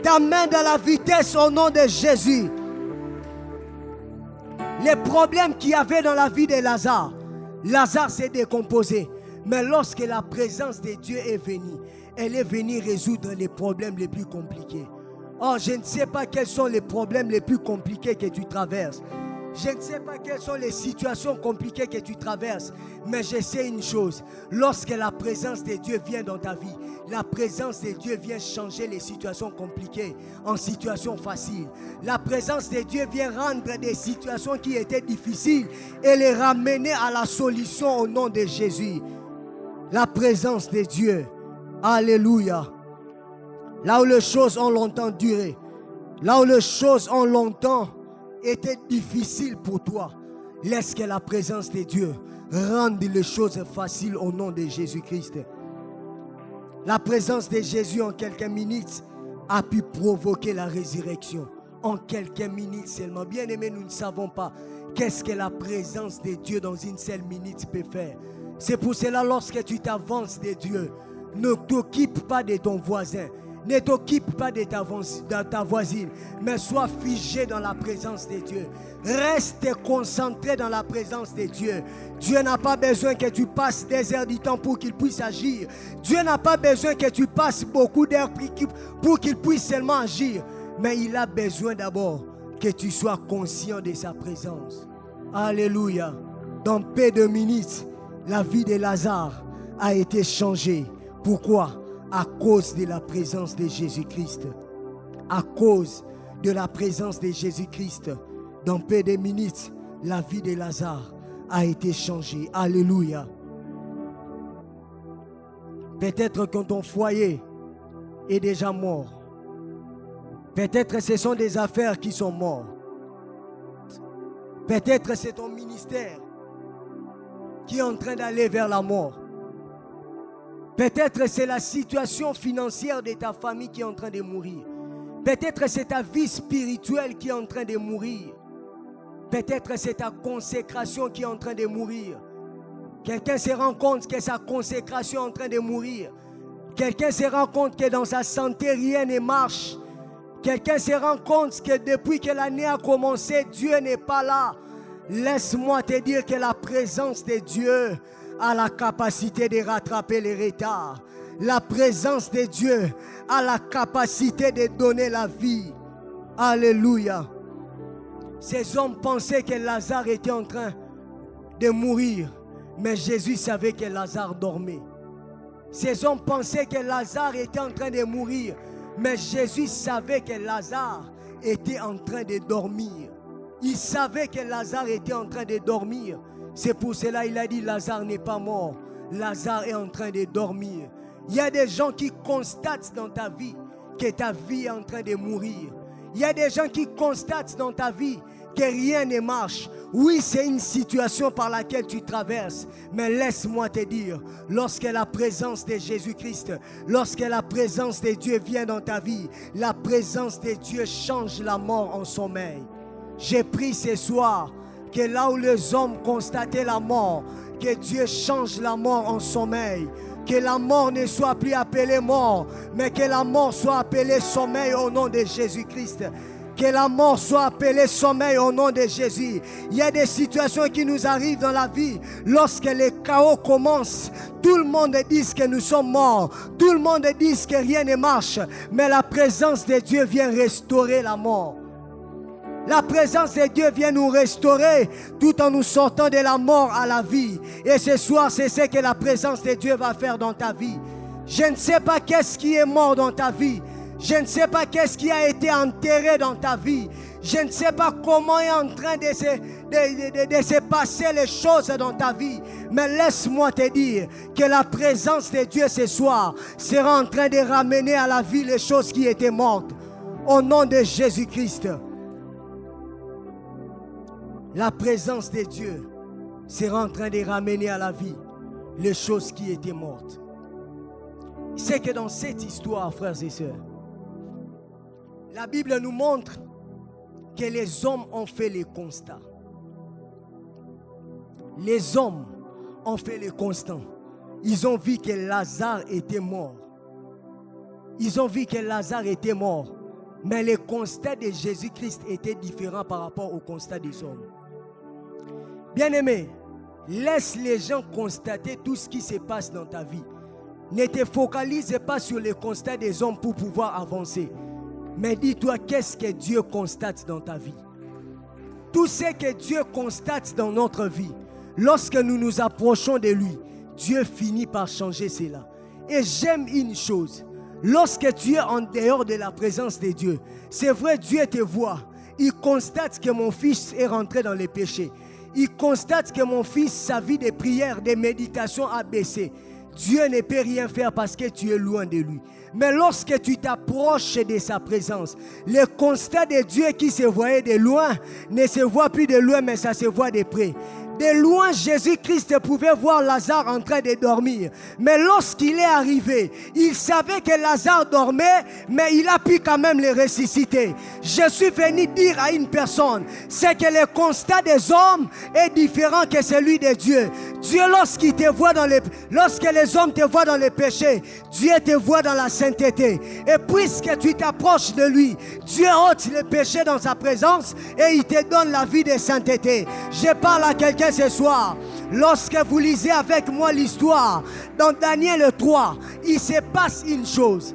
t'amène dans la vitesse au nom de Jésus. Les problèmes qu'il y avait dans la vie de Lazare, Lazare s'est décomposé. Mais lorsque la présence de Dieu est venue, elle est venue résoudre les problèmes les plus compliqués. Oh, je ne sais pas quels sont les problèmes les plus compliqués que tu traverses. Je ne sais pas quelles sont les situations compliquées que tu traverses, mais je sais une chose. Lorsque la présence de Dieu vient dans ta vie, la présence de Dieu vient changer les situations compliquées en situations faciles. La présence de Dieu vient rendre des situations qui étaient difficiles et les ramener à la solution au nom de Jésus. La présence de Dieu. Alléluia. Là où les choses ont longtemps duré, là où les choses ont longtemps était difficile pour toi, laisse que la présence de Dieu rende les choses faciles au nom de Jésus-Christ. La présence de Jésus en quelques minutes a pu provoquer la résurrection. En quelques minutes seulement. Bien aimé, nous ne savons pas qu'est-ce que la présence de Dieu dans une seule minute peut faire. C'est pour cela, lorsque tu t'avances de Dieu, ne t'occupe pas de ton voisin. Ne t'occupe pas de ta voisine, mais sois figé dans la présence de Dieu. Reste concentré dans la présence de Dieu. Dieu n'a pas besoin que tu passes des heures du temps pour qu'il puisse agir. Dieu n'a pas besoin que tu passes beaucoup d'heures pour qu'il puisse seulement agir. Mais il a besoin d'abord que tu sois conscient de sa présence. Alléluia. Dans peu de minutes, la vie de Lazare a été changée. Pourquoi? À cause de la présence de Jésus-Christ. À cause de la présence de Jésus-Christ. Dans peu de minutes, la vie de Lazare a été changée. Alléluia. Peut-être que ton foyer est déjà mort. Peut-être que ce sont des affaires qui sont mortes. Peut-être que c'est ton ministère qui est en train d'aller vers la mort. Peut-être c'est la situation financière de ta famille qui est en train de mourir. Peut-être c'est ta vie spirituelle qui est en train de mourir. Peut-être c'est ta consécration qui est en train de mourir. Quelqu'un se rend compte que sa consécration est en train de mourir. Quelqu'un se rend compte que dans sa santé, rien ne marche. Quelqu'un se rend compte que depuis que l'année a commencé, Dieu n'est pas là. Laisse-moi te dire que la présence de Dieu a la capacité de rattraper les retards. La présence de Dieu a la capacité de donner la vie. Alléluia. Ces hommes pensaient que Lazare était en train de mourir, mais Jésus savait que Lazare dormait. Ces hommes pensaient que Lazare était en train de mourir, mais Jésus savait que Lazare était en train de dormir. Il savait que Lazare était en train de dormir. C'est pour cela qu'il a dit Lazare n'est pas mort. Lazare est en train de dormir. Il y a des gens qui constatent dans ta vie que ta vie est en train de mourir. Il y a des gens qui constatent dans ta vie que rien ne marche. Oui, c'est une situation par laquelle tu traverses. Mais laisse-moi te dire, lorsque la présence de Jésus-Christ, lorsque la présence de Dieu vient dans ta vie, la présence de Dieu change la mort en sommeil. J'ai pris ce soir que là où les hommes constataient la mort, que Dieu change la mort en sommeil. Que la mort ne soit plus appelée mort, mais que la mort soit appelée sommeil au nom de Jésus-Christ. Que la mort soit appelée sommeil au nom de Jésus. Il y a des situations qui nous arrivent dans la vie. Lorsque les chaos commencent, tout le monde dit que nous sommes morts. Tout le monde dit que rien ne marche. Mais la présence de Dieu vient restaurer la mort. La présence de Dieu vient nous restaurer tout en nous sortant de la mort à la vie. Et ce soir, c'est ce que la présence de Dieu va faire dans ta vie. Je ne sais pas qu'est-ce qui est mort dans ta vie. Je ne sais pas qu'est-ce qui a été enterré dans ta vie. Je ne sais pas comment est en train de se passer les choses dans ta vie. Mais laisse-moi te dire que la présence de Dieu ce soir sera en train de ramener à la vie les choses qui étaient mortes. Au nom de Jésus-Christ. La présence de Dieu sera en train de ramener à la vie les choses qui étaient mortes. C'est que dans cette histoire, frères et sœurs, la Bible nous montre que les hommes ont fait les constats. Les hommes ont fait les constats. Ils ont vu que Lazare était mort. Ils ont vu que Lazare était mort. Mais le constat de Jésus-Christ était différent par rapport au constat des hommes. Bien-aimé, laisse les gens constater tout ce qui se passe dans ta vie. Ne te focalise pas sur les constats des hommes pour pouvoir avancer. Mais dis-toi, qu'est-ce que Dieu constate dans ta vie? Tout ce que Dieu constate dans notre vie, lorsque nous nous approchons de lui, Dieu finit par changer cela. Et j'aime une chose. Lorsque tu es en dehors de la présence de Dieu, c'est vrai, Dieu te voit. Il constate que mon fils est rentré dans les péchés. Il constate que mon fils, sa vie de prière, de méditation a baissé. Dieu ne peut rien faire parce que tu es loin de lui. Mais lorsque tu t'approches de sa présence, le constat de Dieu qui se voyait de loin ne se voit plus de loin, mais ça se voit de près. De loin, Jésus-Christ pouvait voir Lazare en train de dormir. Mais lorsqu'il est arrivé, il savait que Lazare dormait, mais il a pu quand même le ressusciter. Je suis venu dire à une personne, c'est que le constat des hommes est différent que celui de Dieu. Dieu, lorsque les hommes te voient dans le péché, Dieu te voit dans la sainteté. Et puisque tu t'approches de lui, Dieu ôte le péché dans sa présence et il te donne la vie de sainteté. Je parle à quelqu'un ce soir. Lorsque vous lisez avec moi l'histoire, dans Daniel 3, il se passe une chose.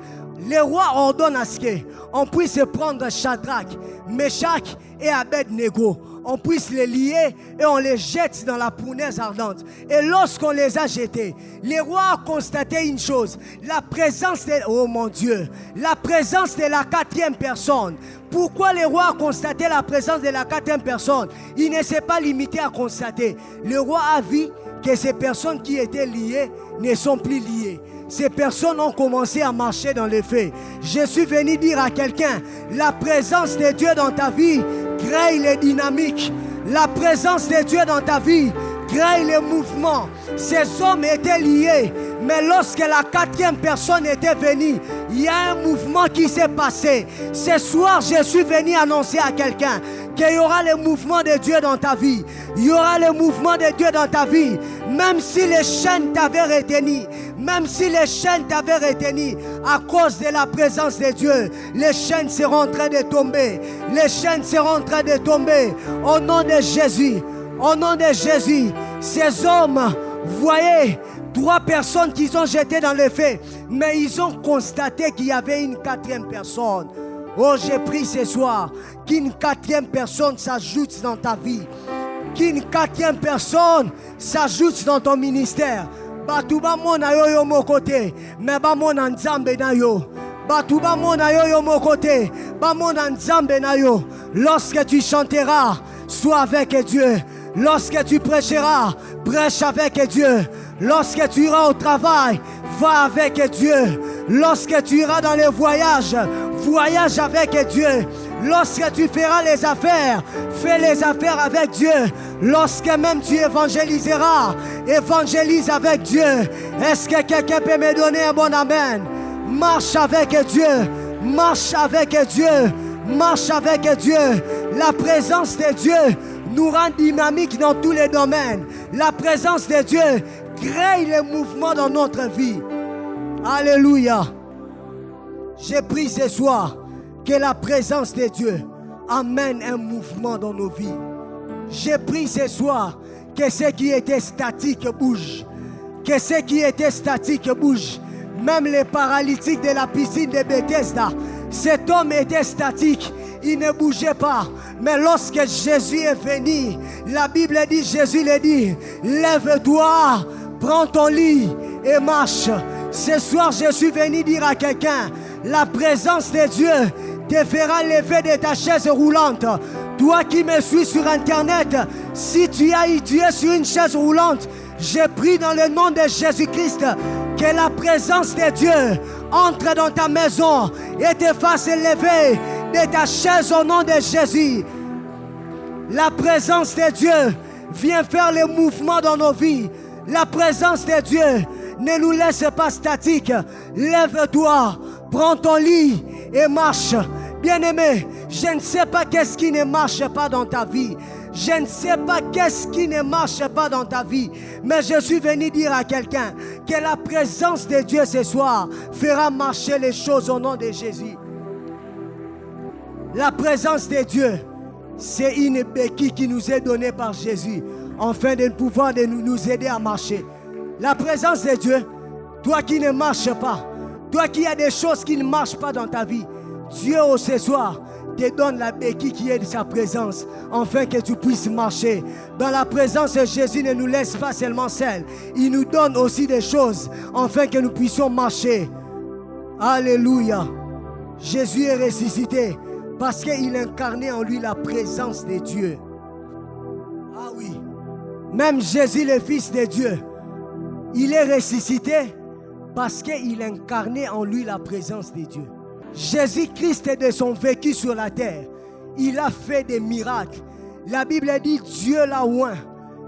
Le roi ordonne à ce qu'on puisse prendre Shadrach, Meshach et Abednego. On puisse les lier et on les jette dans la fournaise ardente. Et lorsqu'on les a jetés, le roi a constaté une chose. La présence de... Oh mon Dieu! La présence de la quatrième personne. Pourquoi le roi a constaté la présence de la quatrième personne? Il ne s'est pas limité à constater. Le roi a vu que ces personnes qui étaient liées ne sont plus liées. Ces personnes ont commencé à marcher dans les faits. Je suis venu dire à quelqu'un, la présence de Dieu dans ta vie crée les dynamiques. La présence de Dieu dans ta vie crée les mouvements. Ces hommes étaient liés, mais lorsque la quatrième personne était venue, il y a un mouvement qui s'est passé. Ce soir, je suis venu annoncer à quelqu'un qu'il y aura le mouvement de Dieu dans ta vie. Il y aura le mouvement de Dieu dans ta vie. Même si les chaînes t'avaient retenu, même si les chaînes t'avaient retenu à cause de la présence de Dieu, les chaînes seront en train de tomber. Les chaînes seront en train de tomber. Au nom de Jésus, au nom de Jésus, ces hommes, voyez, 3 personnes qui sont jetées dans le feu, mais ils ont constaté qu'il y avait une quatrième personne. Oh, j'ai prie ce soir qu'une quatrième personne s'ajoute dans ta vie. Qu'une quatrième personne s'ajoute dans ton ministère. Batuba mona yo yo mo côté, mais ba mona nzambe na yo. Batuba mona yo yo mo côté, ba mona nzambe na yo. Lorsque tu chanteras, sois avec Dieu. Lorsque tu prêcheras, prêche avec Dieu. Lorsque tu iras au travail, va avec Dieu. Lorsque tu iras dans les voyages, voyage avec Dieu. Lorsque tu feras les affaires, fais les affaires avec Dieu. Lorsque même tu évangéliseras, évangélise avec Dieu. Est-ce que quelqu'un peut me donner un bon amen? Marche avec Dieu, marche avec Dieu, marche avec Dieu. La présence de Dieu nous rend dynamiques dans tous les domaines. La présence de Dieu crée les mouvements dans notre vie. Alléluia. J'ai prié ce soir que la présence de Dieu amène un mouvement dans nos vies. J'ai prié ce soir que ce qui était statique bouge. Que ce qui était statique bouge. Même les paralytiques de la piscine de Bethesda, cet homme était statique. Il ne bougeait pas. Mais lorsque Jésus est venu, la Bible dit, Jésus le dit, lève-toi, prends ton lit et marche. Ce soir, je suis venu dire à quelqu'un, la présence de Dieu te fera lever de ta chaise roulante. Toi qui me suis sur Internet, si tu es sur une chaise roulante, Je prie dans le nom de Jésus-Christ que la présence de Dieu entre dans ta maison et te fasse lever de ta chaise au nom de Jésus. La présence de Dieu vient faire les mouvements dans nos vies. La présence de Dieu ne nous laisse pas statiques. Lève-toi, prends ton lit et marche. Bien-aimé, je ne sais pas qu'est-ce qui ne marche pas dans ta vie. Je ne sais pas qu'est-ce qui ne marche pas dans ta vie. Mais je suis venu dire à quelqu'un que la présence de Dieu ce soir fera marcher les choses au nom de Jésus. La présence de Dieu, c'est une béquille qui nous est donnée par Jésus, afin de pouvoir nous aider à marcher. La présence de Dieu, toi qui ne marches pas, toi qui as des choses qui ne marchent pas dans ta vie, Dieu ce soir te donne la béquille qui est de sa présence, afin que tu puisses marcher. Dans la présence de Jésus, ne nous laisse pas seulement seuls. Il nous donne aussi des choses, afin que nous puissions marcher. Alléluia. Jésus est ressuscité parce qu'il incarnait en lui la présence de Dieu. Ah oui. Même Jésus, le Fils de Dieu, il est ressuscité parce qu'il incarnait en lui la présence de Dieu. Jésus-Christ, de son vécu sur la terre, il a fait des miracles. La Bible dit Dieu l'a oint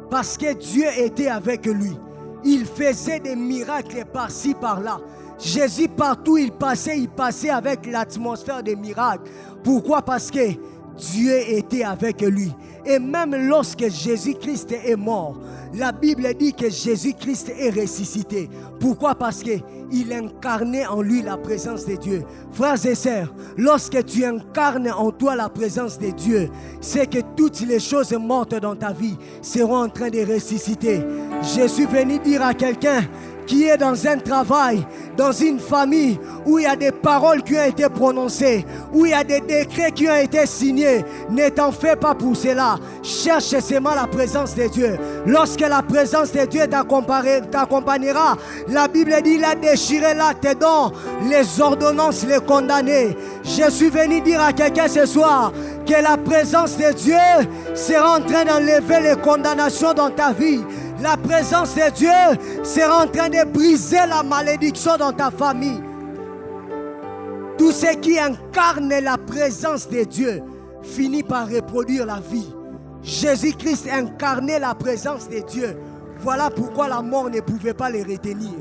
parce que Dieu était avec lui. Il faisait des miracles par-ci, par-là. Jésus, partout il passait avec l'atmosphère des miracles. Pourquoi? Parce que Dieu était avec lui. Et même lorsque Jésus-Christ est mort, la Bible dit que Jésus-Christ est ressuscité. Pourquoi? Parce qu'il incarnait en lui la présence de Dieu. Frères et sœurs, lorsque tu incarnes en toi la présence de Dieu, c'est que toutes les choses mortes dans ta vie seront en train de ressusciter. Je suis venu dire à quelqu'un qui est dans un travail, dans une famille où il y a des paroles qui ont été prononcées, où il y a des décrets qui ont été signés, ne t'en fais pas pour cela. Cherche seulement la présence de Dieu. Lorsque la présence de Dieu t'accompagnera, la Bible dit il a déchiré l'acte dont les ordonnances les condamnées. Je suis venu dire à quelqu'un ce soir que la présence de Dieu sera en train d'enlever les condamnations dans ta vie. La présence de Dieu sera en train de briser la malédiction dans ta famille. Tout ce qui incarne la présence de Dieu finit par reproduire la vie. Jésus-Christ incarnait la présence de Dieu. Voilà pourquoi la mort ne pouvait pas les retenir.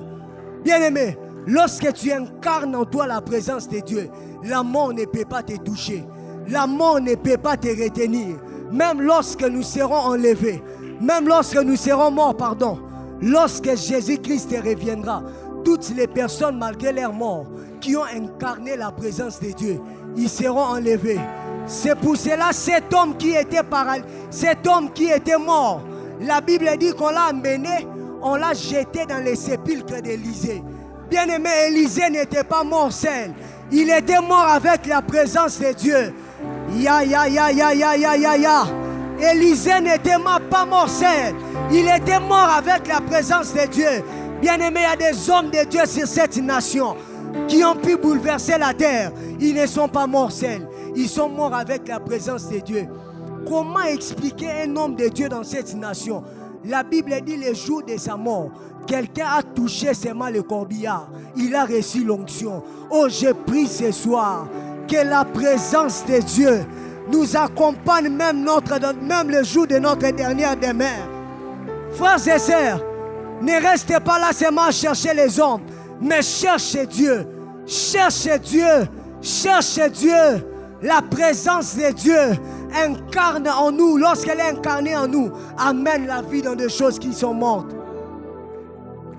Bien-aimé, lorsque tu incarnes en toi la présence de Dieu, la mort ne peut pas te toucher. La mort ne peut pas te retenir. Même lorsque nous serons enlevés, même lorsque nous serons morts, lorsque Jésus-Christ reviendra, toutes les personnes malgré leur mort qui ont incarné la présence de Dieu, ils seront enlevés. C'est pour cela cet homme qui était cet homme qui était mort, la Bible dit qu'on l'a amené, on l'a jeté dans les sépulcres d'Élisée. Bien-aimé, Élisée n'était pas mort seul, il était mort avec la présence de Dieu. Élisée n'était pas mort seul, il était mort avec la présence de Dieu. Bien-aimé, il y a des hommes de Dieu sur cette nation qui ont pu bouleverser la terre. Ils ne sont pas morts seuls, ils sont morts avec la présence de Dieu. Comment expliquer un homme de Dieu dans cette nation? La Bible dit le jour de sa mort, quelqu'un a touché seulement le corbillard, il a reçu l'onction. Oh, je prie ce soir que la présence de Dieu nous accompagne même le jour de notre dernière demeure. Frères et sœurs, ne restez pas là seulement à chercher les hommes, mais cherchez Dieu. Cherchez Dieu. Cherchez Dieu. La présence de Dieu incarne en nous. Lorsqu'elle est incarnée en nous, amène la vie dans des choses qui sont mortes.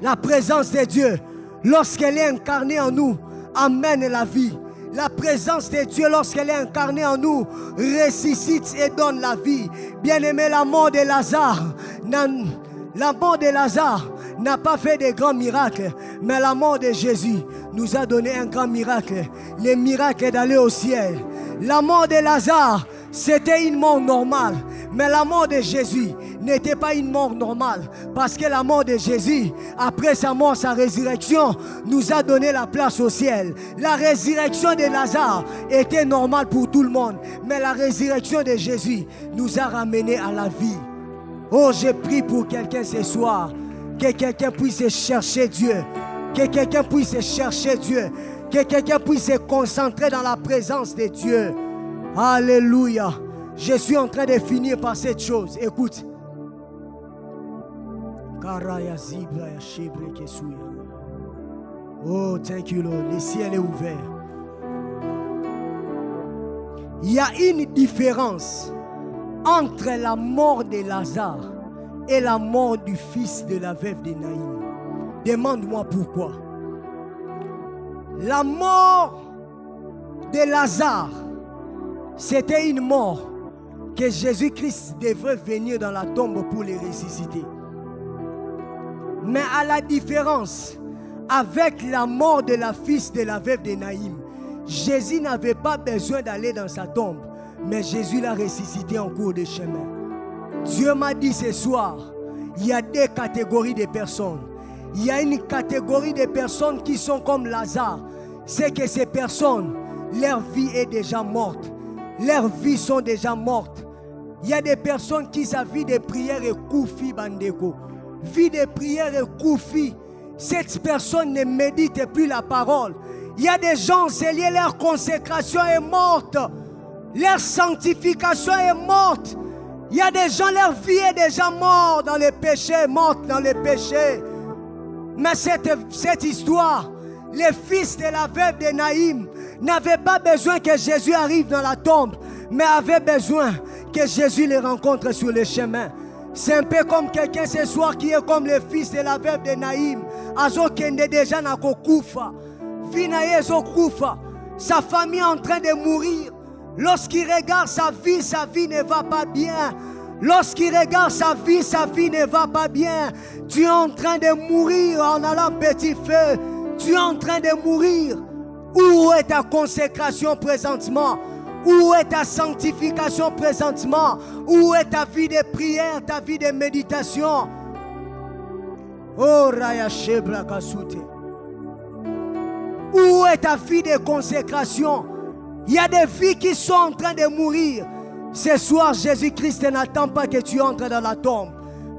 La présence de Dieu, lorsqu'elle est incarnée en nous, amène la vie. La présence de Dieu, lorsqu'elle est incarnée en nous, ressuscite et donne la vie. Bien-aimé, la mort de Lazare n'a pas fait de grands miracles, mais la mort de Jésus nous a donné un grand miracle. Le miracle d'aller au ciel. La mort de Lazare, c'était une mort normale, mais la mort de Jésus n'était pas une mort normale, parce que la mort de Jésus, après sa mort, sa résurrection, nous a donné la place au ciel. La résurrection de Lazare était normale pour tout le monde, mais la résurrection de Jésus nous a ramenés à la vie. Oh, je prie pour quelqu'un ce soir Que quelqu'un puisse chercher Dieu. Que quelqu'un puisse chercher Dieu. Que quelqu'un puisse se concentrer dans la présence de Dieu. Alléluia. Je suis en train de finir par cette chose. Écoute. Oh, thank you, Lord. Le ciel est ouvert. Il y a une différence entre la mort de Lazare et la mort du fils de la veuve de Naïm. Demande-moi pourquoi. La mort de Lazare, c'était une mort que Jésus-Christ devrait venir dans la tombe pour les ressusciter. Mais à la différence avec la mort de la fils de la veuve de Naïm, Jésus n'avait pas besoin d'aller dans sa tombe, mais Jésus l'a ressuscité en cours de chemin. Dieu m'a dit ce soir, il y a deux catégories de personnes. Il y a une catégorie de personnes qui sont comme Lazare. C'est que ces personnes, leur vie est déjà morte. Leurs vies sont déjà mortes. Il y a des personnes qui sa vie de prière est koufi bandeko. Vie de prière est koufi. Cette personne ne médite plus la parole. Il y a des gens, c'est lié, leur consécration est morte. Leur sanctification est morte. Il y a des gens, leur vie est déjà morte dans les péchés, morte dans les péchés. Mais cette histoire, les fils de la veuve de Naïm n'avaient pas besoin que Jésus arrive dans la tombe, mais avaient besoin que Jésus les rencontre sur le chemin. C'est un peu comme quelqu'un ce soir qui est comme le fils de la veuve de Naïm. Azo kende déjà na kokufa. Finaye zo kufa. Sa famille est en train de mourir. Lorsqu'il regarde sa vie ne va pas bien. Lorsqu'il regarde sa vie ne va pas bien. Tu es en train de mourir en allant petit feu. Tu es en train de mourir. Où est ta consécration présentement? Où est ta sanctification présentement? Où est ta vie de prière, ta vie de méditation? Oh, Raya Shebra Kasute. Où est ta vie de consécration? Il y a des vies qui sont en train de mourir. Ce soir, Jésus-Christ n'attend pas que tu entres dans la tombe,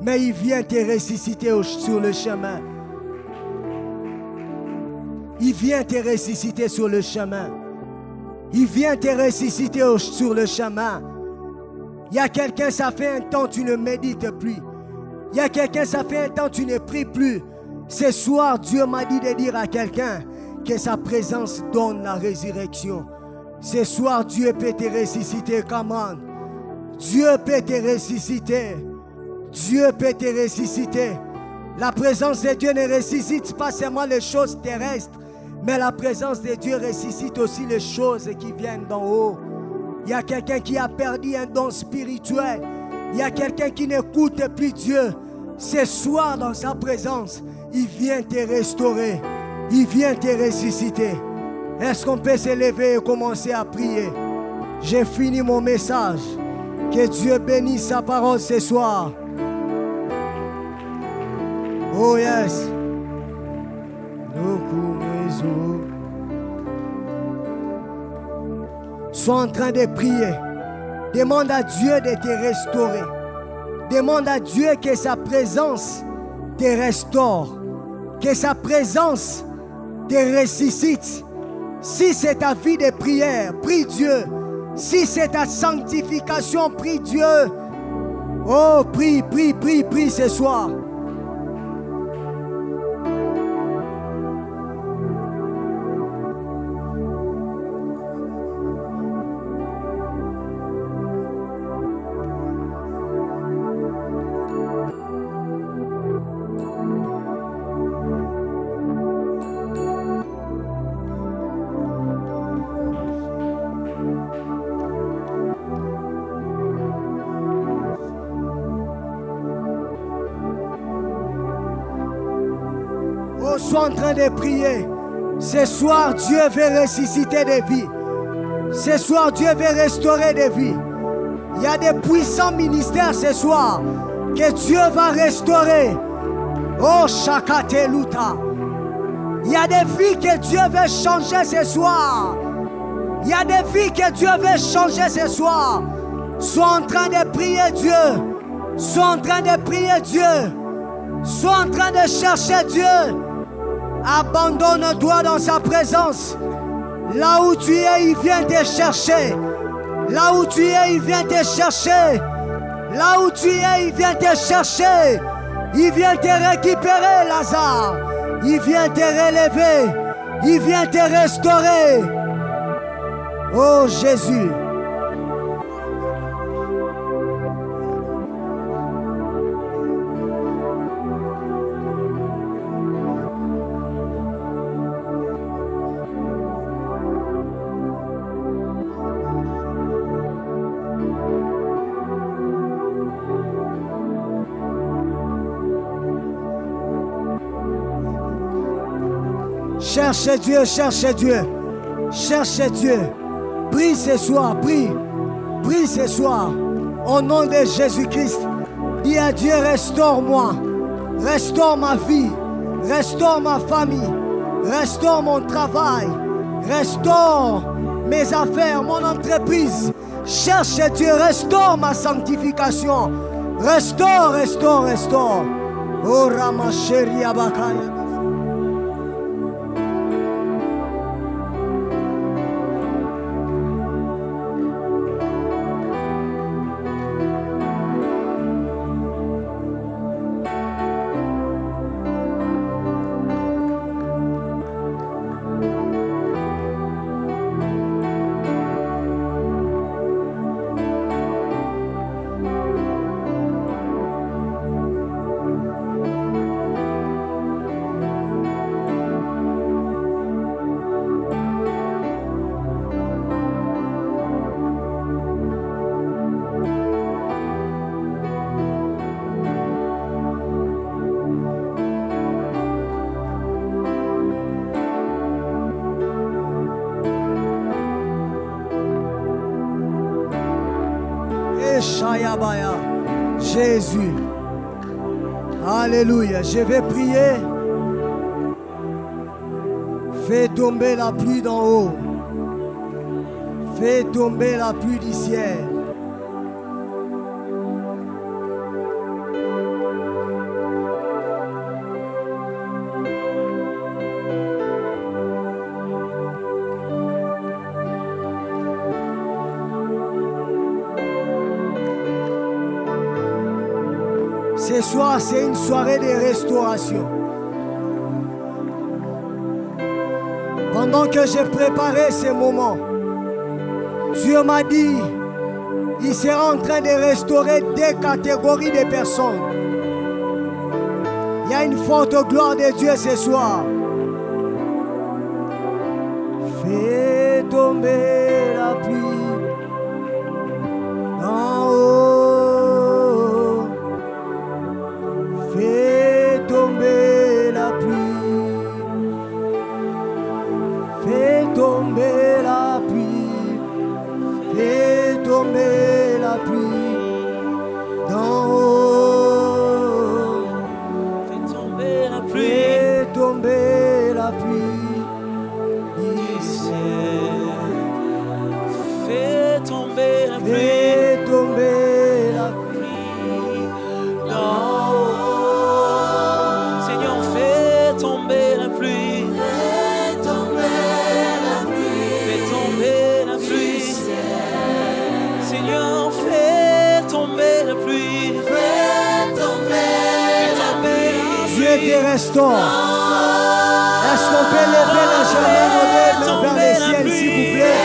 mais il vient te ressusciter sur le chemin. Il vient te ressusciter sur le chemin. Il vient te ressusciter sur le chemin. Il y a quelqu'un, ça fait un temps tu ne médites plus. Il y a quelqu'un, ça fait un temps tu ne pries plus. Ce soir, Dieu m'a dit de dire à quelqu'un que sa présence donne la résurrection. Ce soir, Dieu peut te ressusciter, come on. Dieu peut te ressusciter. Dieu peut te ressusciter. La présence de Dieu ne ressuscite pas seulement les choses terrestres, mais la présence de Dieu ressuscite aussi les choses qui viennent d'en haut. Il y a quelqu'un qui a perdu un don spirituel. Il y a quelqu'un qui n'écoute plus Dieu. Ce soir, dans sa présence, il vient te restaurer. Il vient te ressusciter. Est-ce qu'on peut se lever et commencer à prier? J'ai fini mon message. Que Dieu bénisse sa parole ce soir. Oh yes. Sois en train de prier. Demande à Dieu de te restaurer. Demande à Dieu que sa présence te restaure. Que sa présence te ressuscite. Si c'est ta vie de prière, prie Dieu. Si c'est ta sanctification, prie Dieu. Oh, prie, prie, prie, prie ce soir. Sois en train de prier. Ce soir, Dieu veut ressusciter des vies. Ce soir, Dieu veut restaurer des vies. Il y a des puissants ministères ce soir que Dieu va restaurer. Oh, Shakate Luta. Il y a des vies que Dieu veut changer ce soir. Il y a des vies que Dieu veut changer ce soir. Sois en train de prier Dieu. Sois en train de prier Dieu. Sois en train de chercher Dieu. Abandonne-toi dans sa présence. Là où tu es, il vient te chercher. Là où tu es, il vient te chercher. Là où tu es, il vient te chercher. Il vient te récupérer, Lazare. Il vient te relever. Il vient te restaurer. Oh Jésus. Cherchez Dieu, cherchez Dieu, cherchez Dieu. Prie ce soir, prie, prie ce soir. Au nom de Jésus-Christ, dis à Dieu, restaure-moi, restaure ma vie, restaure ma famille, restaure mon travail, restaure mes affaires, mon entreprise. Cherche Dieu, restaure ma sanctification. Restaure, restaure, restaure. Oh Ramacheri Abakaya. Jésus. Alléluia. Je vais prier. Fais tomber la pluie d'en haut. Fais tomber la pluie du ciel. Ce soir, c'est une soirée de restauration. Pendant que j'ai préparé ce moment, Dieu m'a dit, il sera en train de restaurer deux catégories de personnes. Il y a une forte gloire de Dieu ce soir. Fais tomber la pluie d'en haut. Fais tomber la pluie. Fais tomber la pluie. Fais tomber la pluie d'en haut. Fais tomber la pluie. Fais tomber la pluie du ciel. Fais tomber la pluie. Fais tomber la pluie d'en haut. Seigneur, fais tomber la pluie. Fais tomber la pluie. Fais tomber la pluie. Seigneur, fais tomber la pluie. Fais tomber la pluie. Dieu te restaure. Est-ce qu'on peut lever légèrement nos deux mains vers le ciel, s'il vous plaît?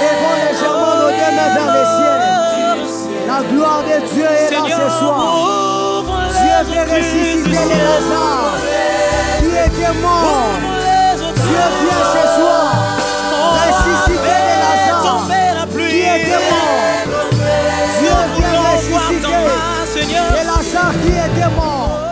Levons légèrement nos deux mains vers le ciel. La gloire de Dieu est là ce soir. Dieu veut ressusciter les Lazare qui étaient morts. Dieu vient ce soir ressusciter les Lazare qui étaient morts. Dieu vient ressusciter les Lazare qui étaient morts.